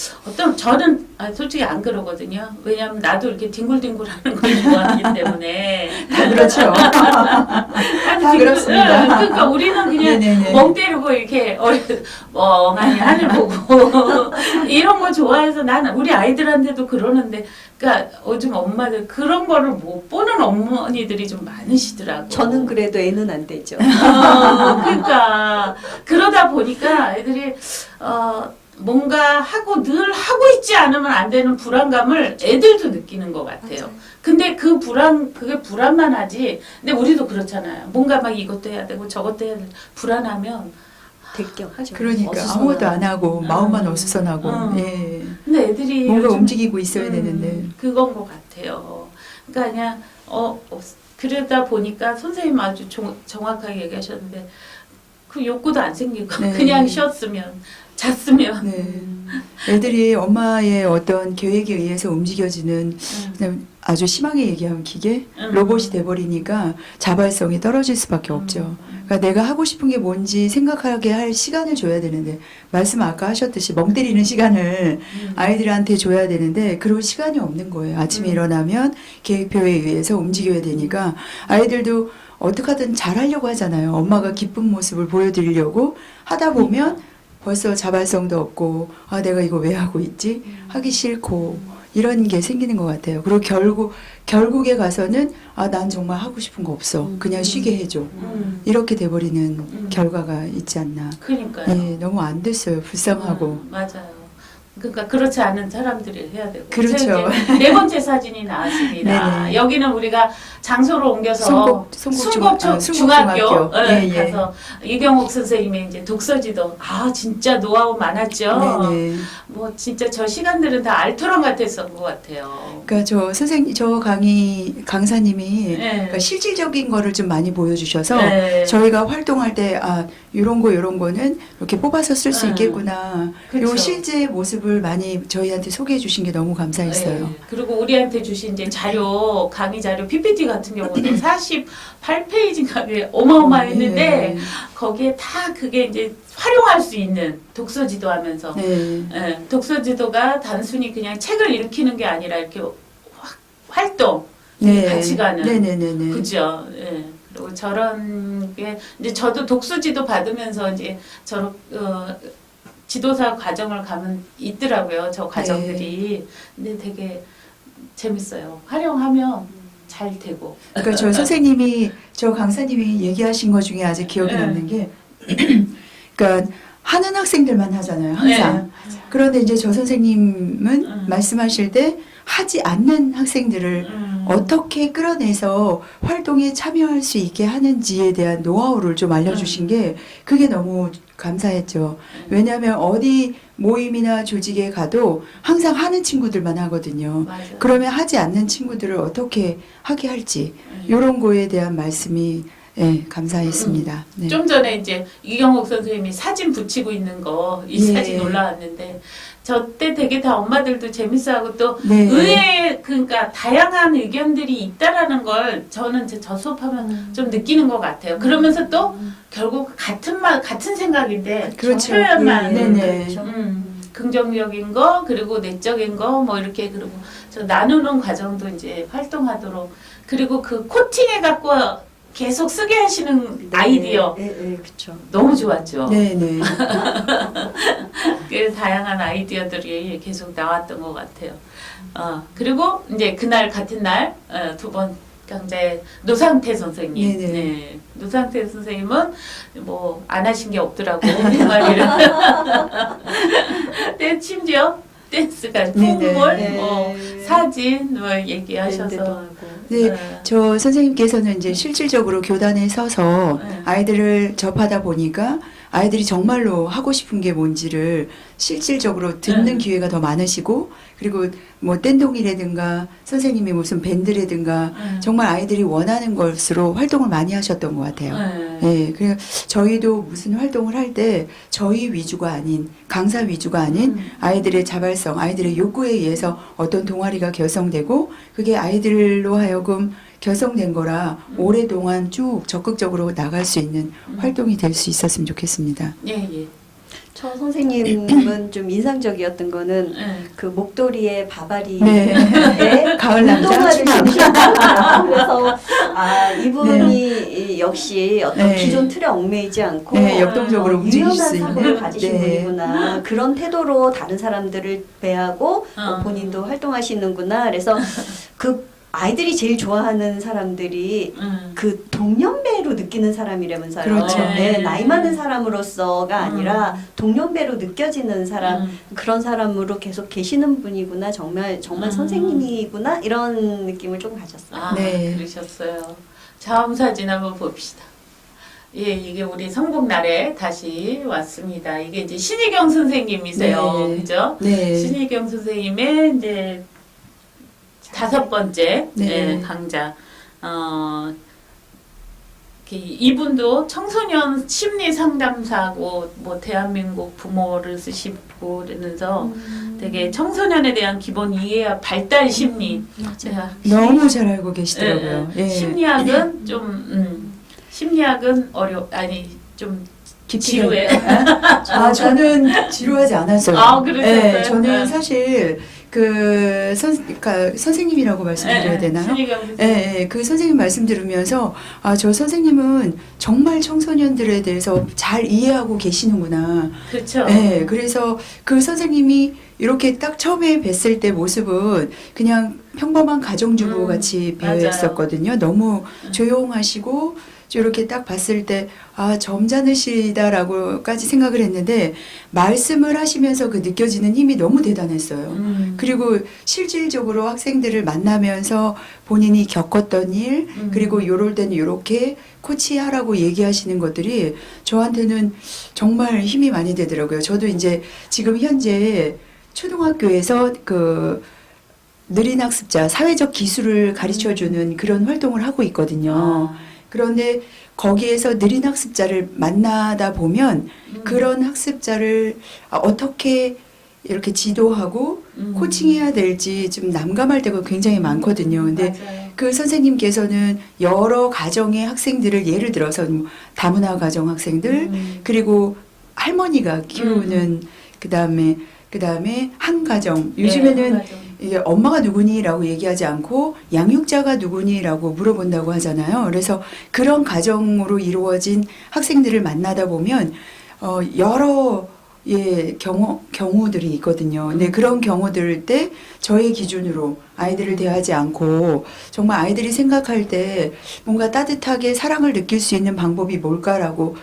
S1: 저는 솔직히 안 그러거든요. 왜냐하면 나도 이렇게 딩굴딩굴하는 걸 좋아하기 때문에
S2: 다 그렇죠. 다 그렇습니다.
S1: 그러니까 우리는 그냥
S2: 네네네.
S1: 멍 때리고 이렇게 멍하니 하늘 보고 이런 거 좋아해서 나는 우리 아이들한테도 그러는데 그러니까 요즘 엄마들 그런 거를 못 보는 어머니들이 좀 많으시더라고.
S3: 저는 그래도 애는 안 되죠.
S1: 그러니까 그러다 보니까 애들이 뭔가 하고 늘 하고 있지 않으면 안 되는 불안감을 애들도 느끼는 것 같아요. 근데 그게 불안만 하지. 근데 우리도 그렇잖아요. 뭔가 막 이것도 해야 되고 저것도 해야 되고 불안하면
S3: 될 게 없죠.
S2: 그러니까
S3: 어수선하고.
S2: 아무것도 안 하고 마음만 어수선하고 예.
S1: 근데 애들이
S2: 뭔가
S1: 요즘
S2: 움직이고 있어야 되는데
S1: 그건 것 같아요. 그러니까 그냥 그러다 보니까 선생님 아주 정확하게 얘기하셨는데 그 욕구도 안 생기고
S2: 네.
S1: 그냥 쉬었으면 잤으면
S2: 네. 애들이 엄마의 어떤 계획에 의해서 움직여지는 그냥 아주 심하게 얘기하면 기계 로봇이 돼버리니까 자발성이 떨어질 수밖에 없죠. 그러니까 내가 하고 싶은 게 뭔지 생각하게 할 시간을 줘야 되는데 말씀 아까 하셨듯이 멍 때리는 시간을 아이들한테 줘야 되는데 그럴 시간이 없는 거예요. 아침에 일어나면 계획표에 의해서 움직여야 되니까 아이들도 어떻게 하든 잘하려고 하잖아요. 엄마가 기쁜 모습을 보여드리려고 하다 보면 벌써 자발성도 없고 아 내가 이거 왜 하고 있지? 하기 싫고 이런 게 생기는 것 같아요. 그리고 결국에 가서는 아 난 정말 하고 싶은 거 없어. 그냥 쉬게 해줘. 이렇게 돼버리는 결과가 있지 않나.
S1: 그러니까요.
S2: 네, 너무 안 됐어요. 불쌍하고.
S1: 맞아요. 그러니까 그렇지 않은 사람들이 해야 되고.
S2: 그렇죠.
S1: 이제 네 번째 사진이 나왔습니다.
S2: 네네.
S1: 여기는 우리가 장소를 옮겨서
S2: 순곡
S1: 중학교
S2: 예, 예.
S1: 가서 이경옥 선생님의 이제 독서지도 진짜 노하우 많았죠.
S2: 네네.
S1: 뭐 진짜 저 시간들은 다 알토란 같았던 것 같아요.
S2: 그러니까 저 강사님이
S1: 네.
S2: 그러니까 실질적인 거를 좀 많이 보여주셔서
S1: 네.
S2: 저희가 활동할 때 이런 거는 이렇게 뽑아서 쓸 수 있겠구나.
S1: 그쵸.
S2: 요 실제 모습을 많이 저희한테 소개해 주신 게 너무 감사했어요.
S1: 네. 그리고 우리한테 주신 이제 자료, 강의 자료, PPT 같은 경우도 48페이지인가 어마어마했는데
S2: 네.
S1: 거기에 다 그게 이제 활용할 수 있는 독서지도 하면서
S2: 네.
S1: 독서지도가 단순히 그냥 책을 읽히는 게 아니라 이렇게 활동,
S2: 네.
S1: 같이 가는.
S2: 네네네네.
S1: 그죠. 예. 그리고 저런 게 이제 저도 독서지도 받으면서 이제 저런 지도사 과정을 가면 있더라고요. 저 과정들이. 근데 되게 재밌어요. 활용하면 잘 되고.
S2: 그러니까 저 강사님이 얘기하신 것 중에 아주 기억에
S1: 네.
S2: 남는 게, 그러니까 하는 학생들만 하잖아요, 항상. 그런데 이제 저 선생님은 말씀하실 때 하지 않는 학생들을 어떻게 끌어내서 활동에 참여할 수 있게 하는지에 대한 노하우를 좀 알려주신 게 그게 너무 감사했죠. 왜냐하면 어디 모임이나 조직에 가도 항상 하는 친구들만 하거든요.
S1: 맞아요.
S2: 그러면 하지 않는 친구들을 어떻게 하게 할지 이런 거에 대한 말씀이 감사했습니다. 네.
S1: 좀 전에 이제 이경옥 선생님이 사진 붙이고 있는 거, 이
S2: 예.
S1: 사진 올라왔는데, 저 때 되게 다 엄마들도 재밌어하고 또
S2: 네.
S1: 의외의 그러니까 다양한 의견들이 있다라는 걸 저는 저 수업하면 좀 느끼는 것 같아요. 그러면서 또 결국 같은 생각인데
S2: 그렇죠.
S1: 표현만
S2: 예, 예. 네네.
S3: 그렇죠.
S1: 긍정적인 거 그리고 내적인 거 뭐 이렇게 그리고 저 나누는 과정도 이제 활동하도록 그리고 그 코팅해 갖고 계속 쓰게 하시는 아이디어
S3: 네, 그렇죠.
S1: 너무 좋았죠.
S2: 네네.
S1: 그 다양한 아이디어들이 계속 나왔던 것 같아요. 그리고 이제 그날 같은 날 두 번 강좌의 노상태 선생님.
S2: 네네.
S1: 네. 노상태 선생님은 뭐 안 하신 게 없더라고 말이를. 네, 심지어 댄스가
S2: 네네.
S1: 폼볼,
S3: 네.
S1: 뭐 사진 뭐 얘기하셔서.
S3: 밴드도 하고.
S2: 네, 저 선생님께서는 이제 실질적으로 교단에 서서
S1: 네.
S2: 아이들을 접하다 보니까 아이들이 정말로 하고 싶은 게 뭔지를 실질적으로 듣는 기회가 더 많으시고 그리고 뭐 댄동이라든가 선생님이 무슨 밴드라든가 정말 아이들이 원하는 것으로 활동을 많이 하셨던 것 같아요. 네, 그래서 저희도 무슨 활동을 할 때 저희 위주가 아닌 강사 위주가 아닌 아이들의 자발성, 아이들의 욕구에 의해서 어떤 동아리가 결성되고 그게 아이들로 하여금 결성된 거라 오랫동안 쭉 적극적으로 나갈 수 있는 활동이 될 수 있었으면 좋겠습니다.
S1: 예.
S3: 저 선생님은 좀 인상적이었던 거는
S1: 예.
S3: 그 목도리에 바바리
S2: 네. 가을 남자
S3: 운동화를
S2: 추남.
S3: 신으셨거든요. 그래서 이분이 역시 어떤
S2: 네.
S3: 기존 틀에 얽매이지 않고
S2: 네, 역동적으로 움직일
S3: 유연한
S2: 수
S3: 사고를
S2: 있는.
S3: 가지신
S2: 네.
S3: 분이구나. 그런 태도로 다른 사람들을 배하고 본인도 활동하시는구나. 그래서 그 아이들이 제일 좋아하는 사람들이 그 동년배로 느끼는 사람이라면서요.
S2: 그렇죠.
S3: 네, 나이 많은 사람으로서가 아니라 동년배로 느껴지는 사람, 그런 사람으로 계속 계시는 분이구나. 정말 선생님이구나. 이런 느낌을 조금 가졌어요.
S2: 네.
S1: 그러셨어요. 다음 사진 한번 봅시다. 예, 이게 우리 성북날에 다시 왔습니다. 이게 이제 신희경 선생님이세요.
S2: 네.
S1: 그죠?
S2: 네.
S1: 신희경 선생님의 이제 5번째
S2: 네.
S1: 강좌. 이분도 청소년 심리 상담사고 뭐 대한민국 부모를 쓰시고 그러면서 되게 청소년에 대한 기본 이해와 발달 심리. 제가
S2: 너무 잘 알고 계시더라고요. 예.
S1: 심리학은 좀 심리학은 좀 지루해요.
S2: 저는 지루하지 않았어요.
S1: 그러셨어요?
S2: 저는 사실 그러니까 선생님이라고 말씀드려야 되나요? 그 선생님 말씀 들으면서 저 선생님은 정말 청소년들에 대해서 잘 이해하고 계시는구나.
S1: 그렇죠.
S2: 그래서 그 선생님이 이렇게 딱 처음에 뵀을 때 모습은 그냥 평범한 가정주부 같이
S1: 맞아요.
S2: 뵀었거든요. 너무 조용하시고 이렇게 딱 봤을 때, 아, 점잖으시다라고까지 생각을 했는데, 말씀을 하시면서 그 느껴지는 힘이 너무 대단했어요. 그리고 실질적으로 학생들을 만나면서 본인이 겪었던 일, 그리고 요럴 때는 요렇게 코치하라고 얘기하시는 것들이 저한테는 정말 힘이 많이 되더라고요. 저도 이제 지금 현재 초등학교에서 그 느린 학습자, 사회적 기술을 가르쳐 주는 그런 활동을 하고 있거든요. 그런데 거기에서 느린 학습자를 만나다 보면 그런 학습자를 어떻게 이렇게 지도하고 코칭해야 될지 좀 난감할 때가 굉장히 많거든요. 근데
S1: 맞아요.
S2: 그 선생님께서는 여러 가정의 학생들을 예를 들어서 뭐 다문화 가정 학생들 그리고 할머니가 키우는 그다음에 한 가정 요즘에는
S1: 한 가정.
S2: 이게 엄마가 누구니라고 얘기하지 않고 양육자가 누구니라고 물어본다고 하잖아요. 그래서 그런 가정으로 이루어진 학생들을 만나다 보면 여러 경우들이 있거든요. 근데 그런 경우들 때 저의 기준으로 아이들을 대하지 않고 정말 아이들이 생각할 때 뭔가 따뜻하게 사랑을 느낄 수 있는 방법이 뭘까라고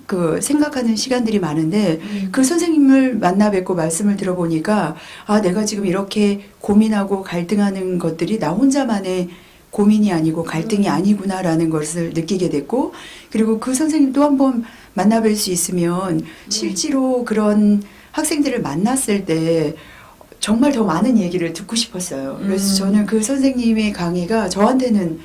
S2: 그 생각하는 시간들이 많은데 그 선생님을 만나 뵙고 말씀을 들어보니까 아, 내가 지금 이렇게 고민하고 갈등하는 것들이 나 혼자만의 고민이 아니고 갈등이 아니구나라는 것을 느끼게 됐고 그리고 그 선생님 또 한 번 만나 뵐 수 있으면 실제로 그런 학생들을 만났을 때 정말 더 많은 얘기를 듣고 싶었어요. 그래서 저는 그 선생님의 강의가 저한테는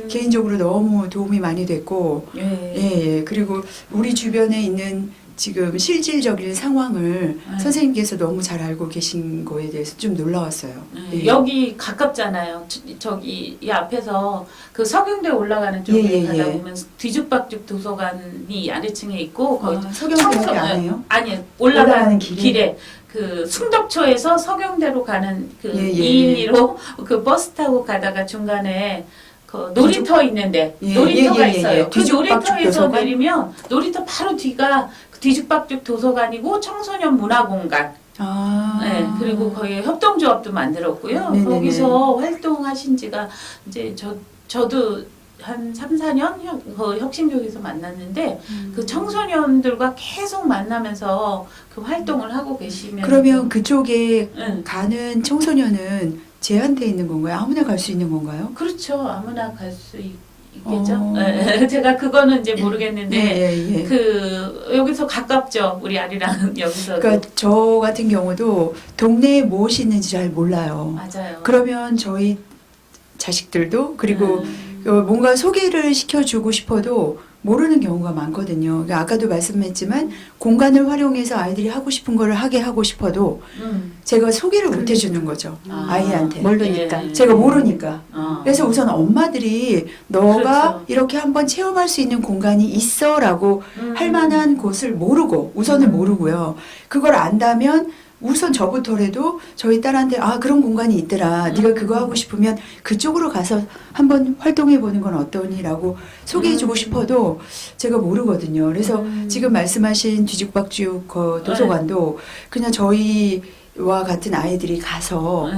S2: 개인적으로 너무 도움이 많이 됐고, 예. 그리고 우리 주변에 있는 지금 실질적인 상황을 선생님께서 너무 잘 알고 계신 거에 대해서 좀 놀라웠어요. 예.
S1: 여기 가깝잖아요. 저기 이 앞에서 그 서경대 올라가는 쪽에 가다 보면 뒤죽박죽 도서관이 아래층에 있고 거기
S2: 서경대밖에 안 해요?
S1: 아니 올라가는 길에 그 숭덕초에서 서경대로 가는 그 212로 그 버스 타고 가다가 중간에 그 놀이터 있는데 놀이터가 있어요. 그 놀이터에서 도서관? 내리면 놀이터 바로 뒤가 뒤죽박죽 도서관이고 청소년 문화공간. 네, 그리고 거기 협동조합도 만들었고요.
S2: 네네네.
S1: 거기서 활동하신 지가 이제 저도 한 3, 4년 혁신교육에서 만났는데 그 청소년들과 계속 만나면서 그 활동을 하고 계시면
S2: 그러면 그쪽에 가는 청소년은 제한돼 있는 건가요? 아무나 갈 수 있는 건가요?
S1: 그렇죠. 아무나 갈 수 있겠죠. 제가 그거는 이제 모르겠는데 그 여기서 가깝죠. 우리 아리랑 여기서.
S2: 그러니까 저 같은 경우도 동네에 무엇이 있는지 잘 몰라요.
S1: 맞아요.
S2: 그러면 저희 자식들도 그리고 뭔가 소개를 시켜주고 싶어도 모르는 경우가 많거든요. 그러니까 아까도 말씀했지만 공간을 활용해서 아이들이 하고 싶은 걸 하게 하고 싶어도 제가 소개를 못 해주는 거죠. 아이한테.
S3: 모르니까.
S2: 제가 모르니까. 그래서 우선 엄마들이 너가
S1: 그렇죠.
S2: 이렇게 한번 체험할 수 있는 공간이 있어라고 할 만한 곳을 모르고 우선은 모르고요. 그걸 안다면 우선 저부터라도 저희 딸한테 아 그런 공간이 있더라. 네가 그거 하고 싶으면 그쪽으로 가서 한번 활동해 보는 건 어떠니라고 소개해주고 싶어도 제가 모르거든요. 그래서 지금 말씀하신 뒤죽박죽 도서관도 그냥 저희와 같은 아이들이 가서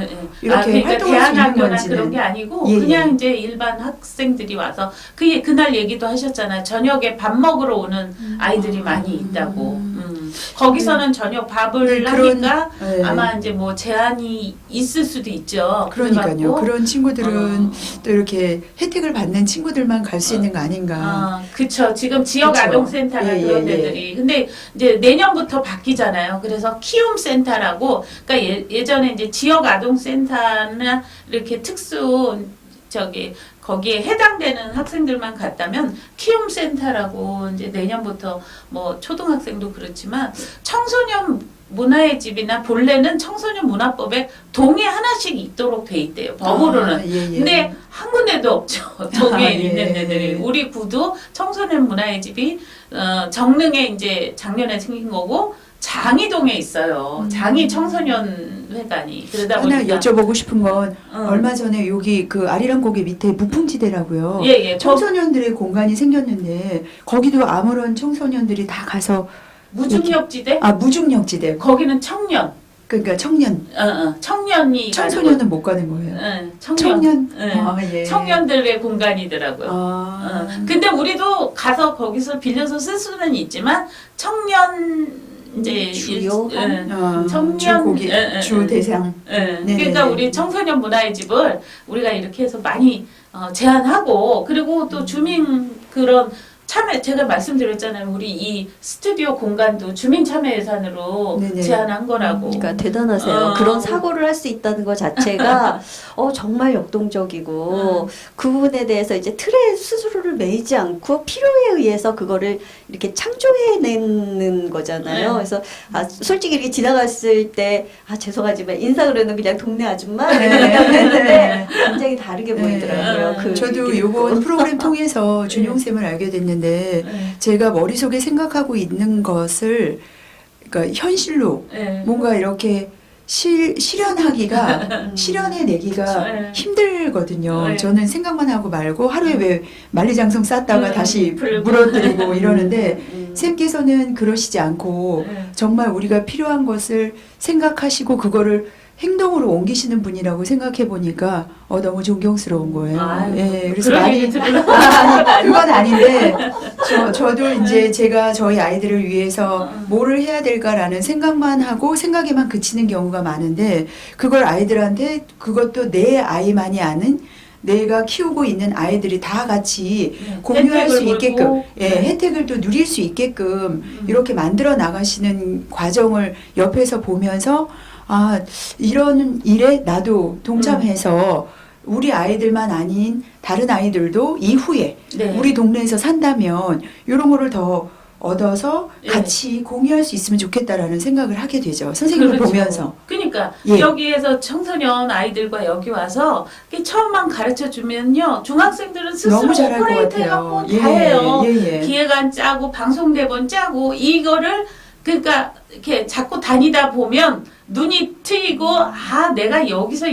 S2: 이렇게
S1: 그러니까
S2: 활동할 수 있는
S1: 대안학교나
S2: 건지는
S1: 그런 게 아니고 그냥 이제 일반 학생들이 와서 그날 얘기도 하셨잖아요. 저녁에 밥 먹으러 오는 아이들이 많이 있다고. 거기서는 저녁 밥을 하니까 아마 이제 뭐 제한이 있을 수도 있죠.
S2: 그러니까요.
S1: 그래갖고
S2: 그런 친구들은 또 이렇게 혜택을 받는 친구들만 갈 수 있는 거 아닌가.
S1: 그렇죠. 지금 지역
S2: 그쵸.
S1: 아동센터나 그런 데들이. 근데 이제 내년부터 바뀌잖아요. 그래서 키움센터라고, 그러니까 예전에 이제 지역 아동센터나 이렇게 거기에 해당되는 학생들만 갔다면 키움센터라고 이제 내년부터 뭐 초등학생도 그렇지만 청소년 문화의 집이나 본래는 청소년 문화법에 동에 하나씩 있도록 돼 있대요. 법으로는. 근데 한 군데도 없죠. 동에 있는 데들이. 우리 구도 청소년 문화의 집이 정릉에 이제 작년에 생긴 거고 장이동에 있어요. 장이 청소년 회관이. 그러다
S2: 하나
S1: 보니까
S2: 여쭤보고 싶은 건 얼마 전에 여기 그 아리랑 고개 밑에 무풍지대라고요. 청소년들의 공간이 생겼는데 거기도 아무런 청소년들이 다 가서
S1: 무중력지대?
S2: 무중력지대.
S1: 거기는 청년.
S2: 그러니까 청년.
S1: 청년이
S2: 청소년은 못 가는 거예요. 청년. 예.
S1: 청년들의 공간이더라고요. 근데 우리도 가서 거기서 빌려서 쓸 수는 있지만 청년 이제
S3: 주요
S1: 청년
S2: 주 대상.
S1: 그러니까 우리 청소년 문화의 집을 우리가 이렇게 해서 많이 제안하고 그리고 또 주민 그런 참여 제가 말씀드렸잖아요. 우리 이 스튜디오 공간도 주민 참여 예산으로
S2: 네네.
S1: 제안한 거라고.
S3: 그러니까 대단하세요. 그런 사고를 할 수 있다는 것 자체가 정말 역동적이고 그 부분에 대해서 이제 틀에 스스로를 매이지 않고 필요에 의해서 그거를 이렇게 창조해내는 거잖아요. 그래서 솔직히 이렇게 지나갔을 때 죄송하지만 인사 그러는 그냥 동네 아줌마 했는데 굉장히 다르게 보이더라고요.
S2: 저도 이번 프로그램 통해서 준용쌤을 알게 됐는데 제가 머릿속에 생각하고 있는 것을 그러니까 현실로 뭔가 이렇게 실현하기가 실현해내기가 힘들거든요. 저는 생각만 하고 말고 하루에 왜 만리장성 쌌다가 다시 물어드리고 이러는데 쌤께서는 그러시지 않고 정말 우리가 필요한 것을 생각하시고 그거를 행동으로 옮기시는 분이라고 생각해 보니까 너무 존경스러운 거예요. 예, 그래서 많이 그건 아닌데 저도 이제 제가 저희 아이들을 위해서 뭐를 해야 될까라는 생각만 하고 생각에만 그치는 경우가 많은데 그걸 아이들한테 그것도 내 아이만이 아는 내가 키우고 있는 아이들이 다 같이 공유할 수 있게끔 혜택을 또 누릴 수 있게끔 이렇게 만들어 나가시는 과정을 옆에서 보면서 이런 일에 나도 동참해서 우리 아이들만 아닌 다른 아이들도 이후에 우리 동네에서 산다면 이런 거를 더 얻어서 같이 공유할 수 있으면 좋겠다라는 생각을 하게 되죠. 선생님을 보면서.
S1: 그러니까 여기에서 청소년 아이들과 여기 와서 처음만 가르쳐 주면요. 중학생들은 스스로
S2: 너무 잘할 것
S1: 오퍼레이트
S2: 같아요.
S1: 해갖고 다 해요.
S2: 예.
S1: 기획안 짜고 방송 대본 짜고 이거를 그러니까 이렇게 자꾸 다니다 보면 눈이 트이고 내가 여기서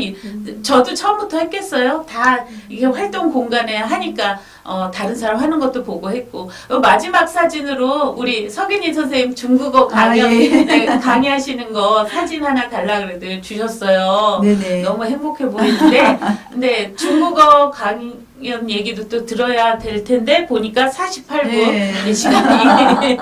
S1: 저도 처음부터 했겠어요. 다 이게 활동 공간에 하니까 다른 사람 하는 것도 보고 했고 마지막 사진으로 우리 석인희 선생님 중국어 강의하시는 거 사진 하나 달라 그래도 주셨어요.
S2: 네네.
S1: 너무 행복해 보이는데 근데 중국어 강연 얘기도 또 들어야 될 텐데 보니까 48분 시간이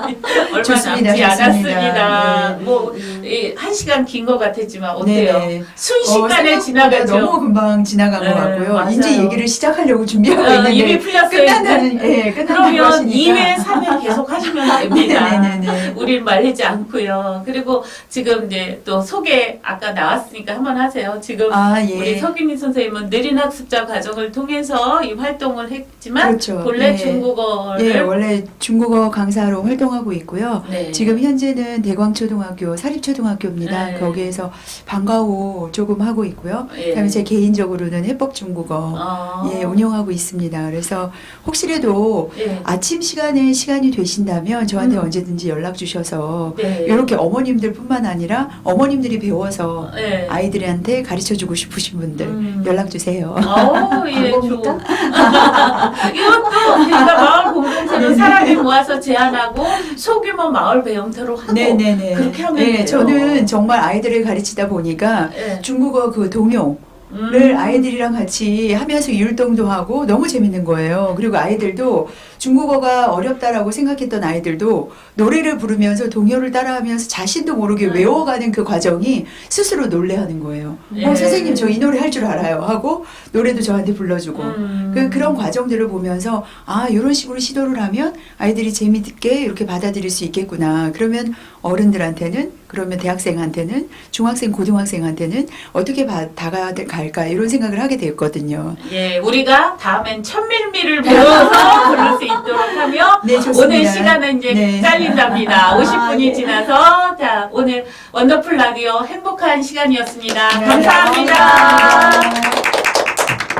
S1: 얼마
S2: 좋습니다,
S1: 남지
S2: 좋습니다.
S1: 않았습니다. 뭐 1시간 긴 것 같았지만 어때요?
S2: 네네.
S1: 순식간에 지나가죠.
S2: 너무 금방 지나간 것 같고요.
S1: 맞아요.
S2: 이제 얘기를 시작하려고 준비하고 있는데
S1: 이미 풀렸어요.
S2: 끝난다는
S1: 그러면 2회, 3회 계속 하시면 됩니다.
S2: 네네네.
S1: 우린 말리지 않고요. 그리고 지금 이제 또 소개 아까 나왔으니까 한번 하세요. 지금 우리 석인희 선생님은 느린 학습자 과정을 통해서 이 활동을 했지만
S2: 그렇죠.
S1: 본래 중국어를
S2: 원래 중국어 강사로 활동하고 있고요. 지금 현재는 대광초등학교 사립초등학교입니다. 거기에서 방과후 조금 하고 있고요. 그다음에 제 개인적으로는 해법 중국어 운영하고 있습니다. 그래서 혹시라도 아침 시간이 되신다면 저한테 언제든지 연락 주셔서 이렇게 어머님들뿐만 아니라 어머님들이 배워서 아이들한테 가르쳐주고 싶으신 분들 연락 주세요.
S3: 방법입니까?
S1: 이것도 그러니까 마을 공동체로 사람이 모아서 제안하고 소규모 마을 배움터로 하고 그렇게 하면 돼요.
S2: 저는 정말 아이들을 가르치다 보니까 중국어 그 동요를 아이들이랑 같이 하면서 율동도 하고 너무 재밌는 거예요. 그리고 아이들도 중국어가 어렵다라고 생각했던 아이들도 노래를 부르면서 동요를 따라하면서 자신도 모르게 외워가는 그 과정이 스스로 놀래하는 거예요. 선생님 저 이 노래 할 줄 알아요 하고 노래도 저한테 불러주고 그런 과정들을 보면서 이런 식으로 시도를 하면 아이들이 재미있게 이렇게 받아들일 수 있겠구나. 그러면 어른들한테는 그러면 대학생한테는 중학생 고등학생한테는 어떻게 다가갈까 이런 생각을 하게 됐거든요.
S1: 우리가 다음엔 천밀미를 배워서 부를 수 있도록 하며 오늘 시간은 이제 잘린답니다. 50분이 지나서 자 오늘 원더풀 라디오 행복한 시간이었습니다. 감사합니다.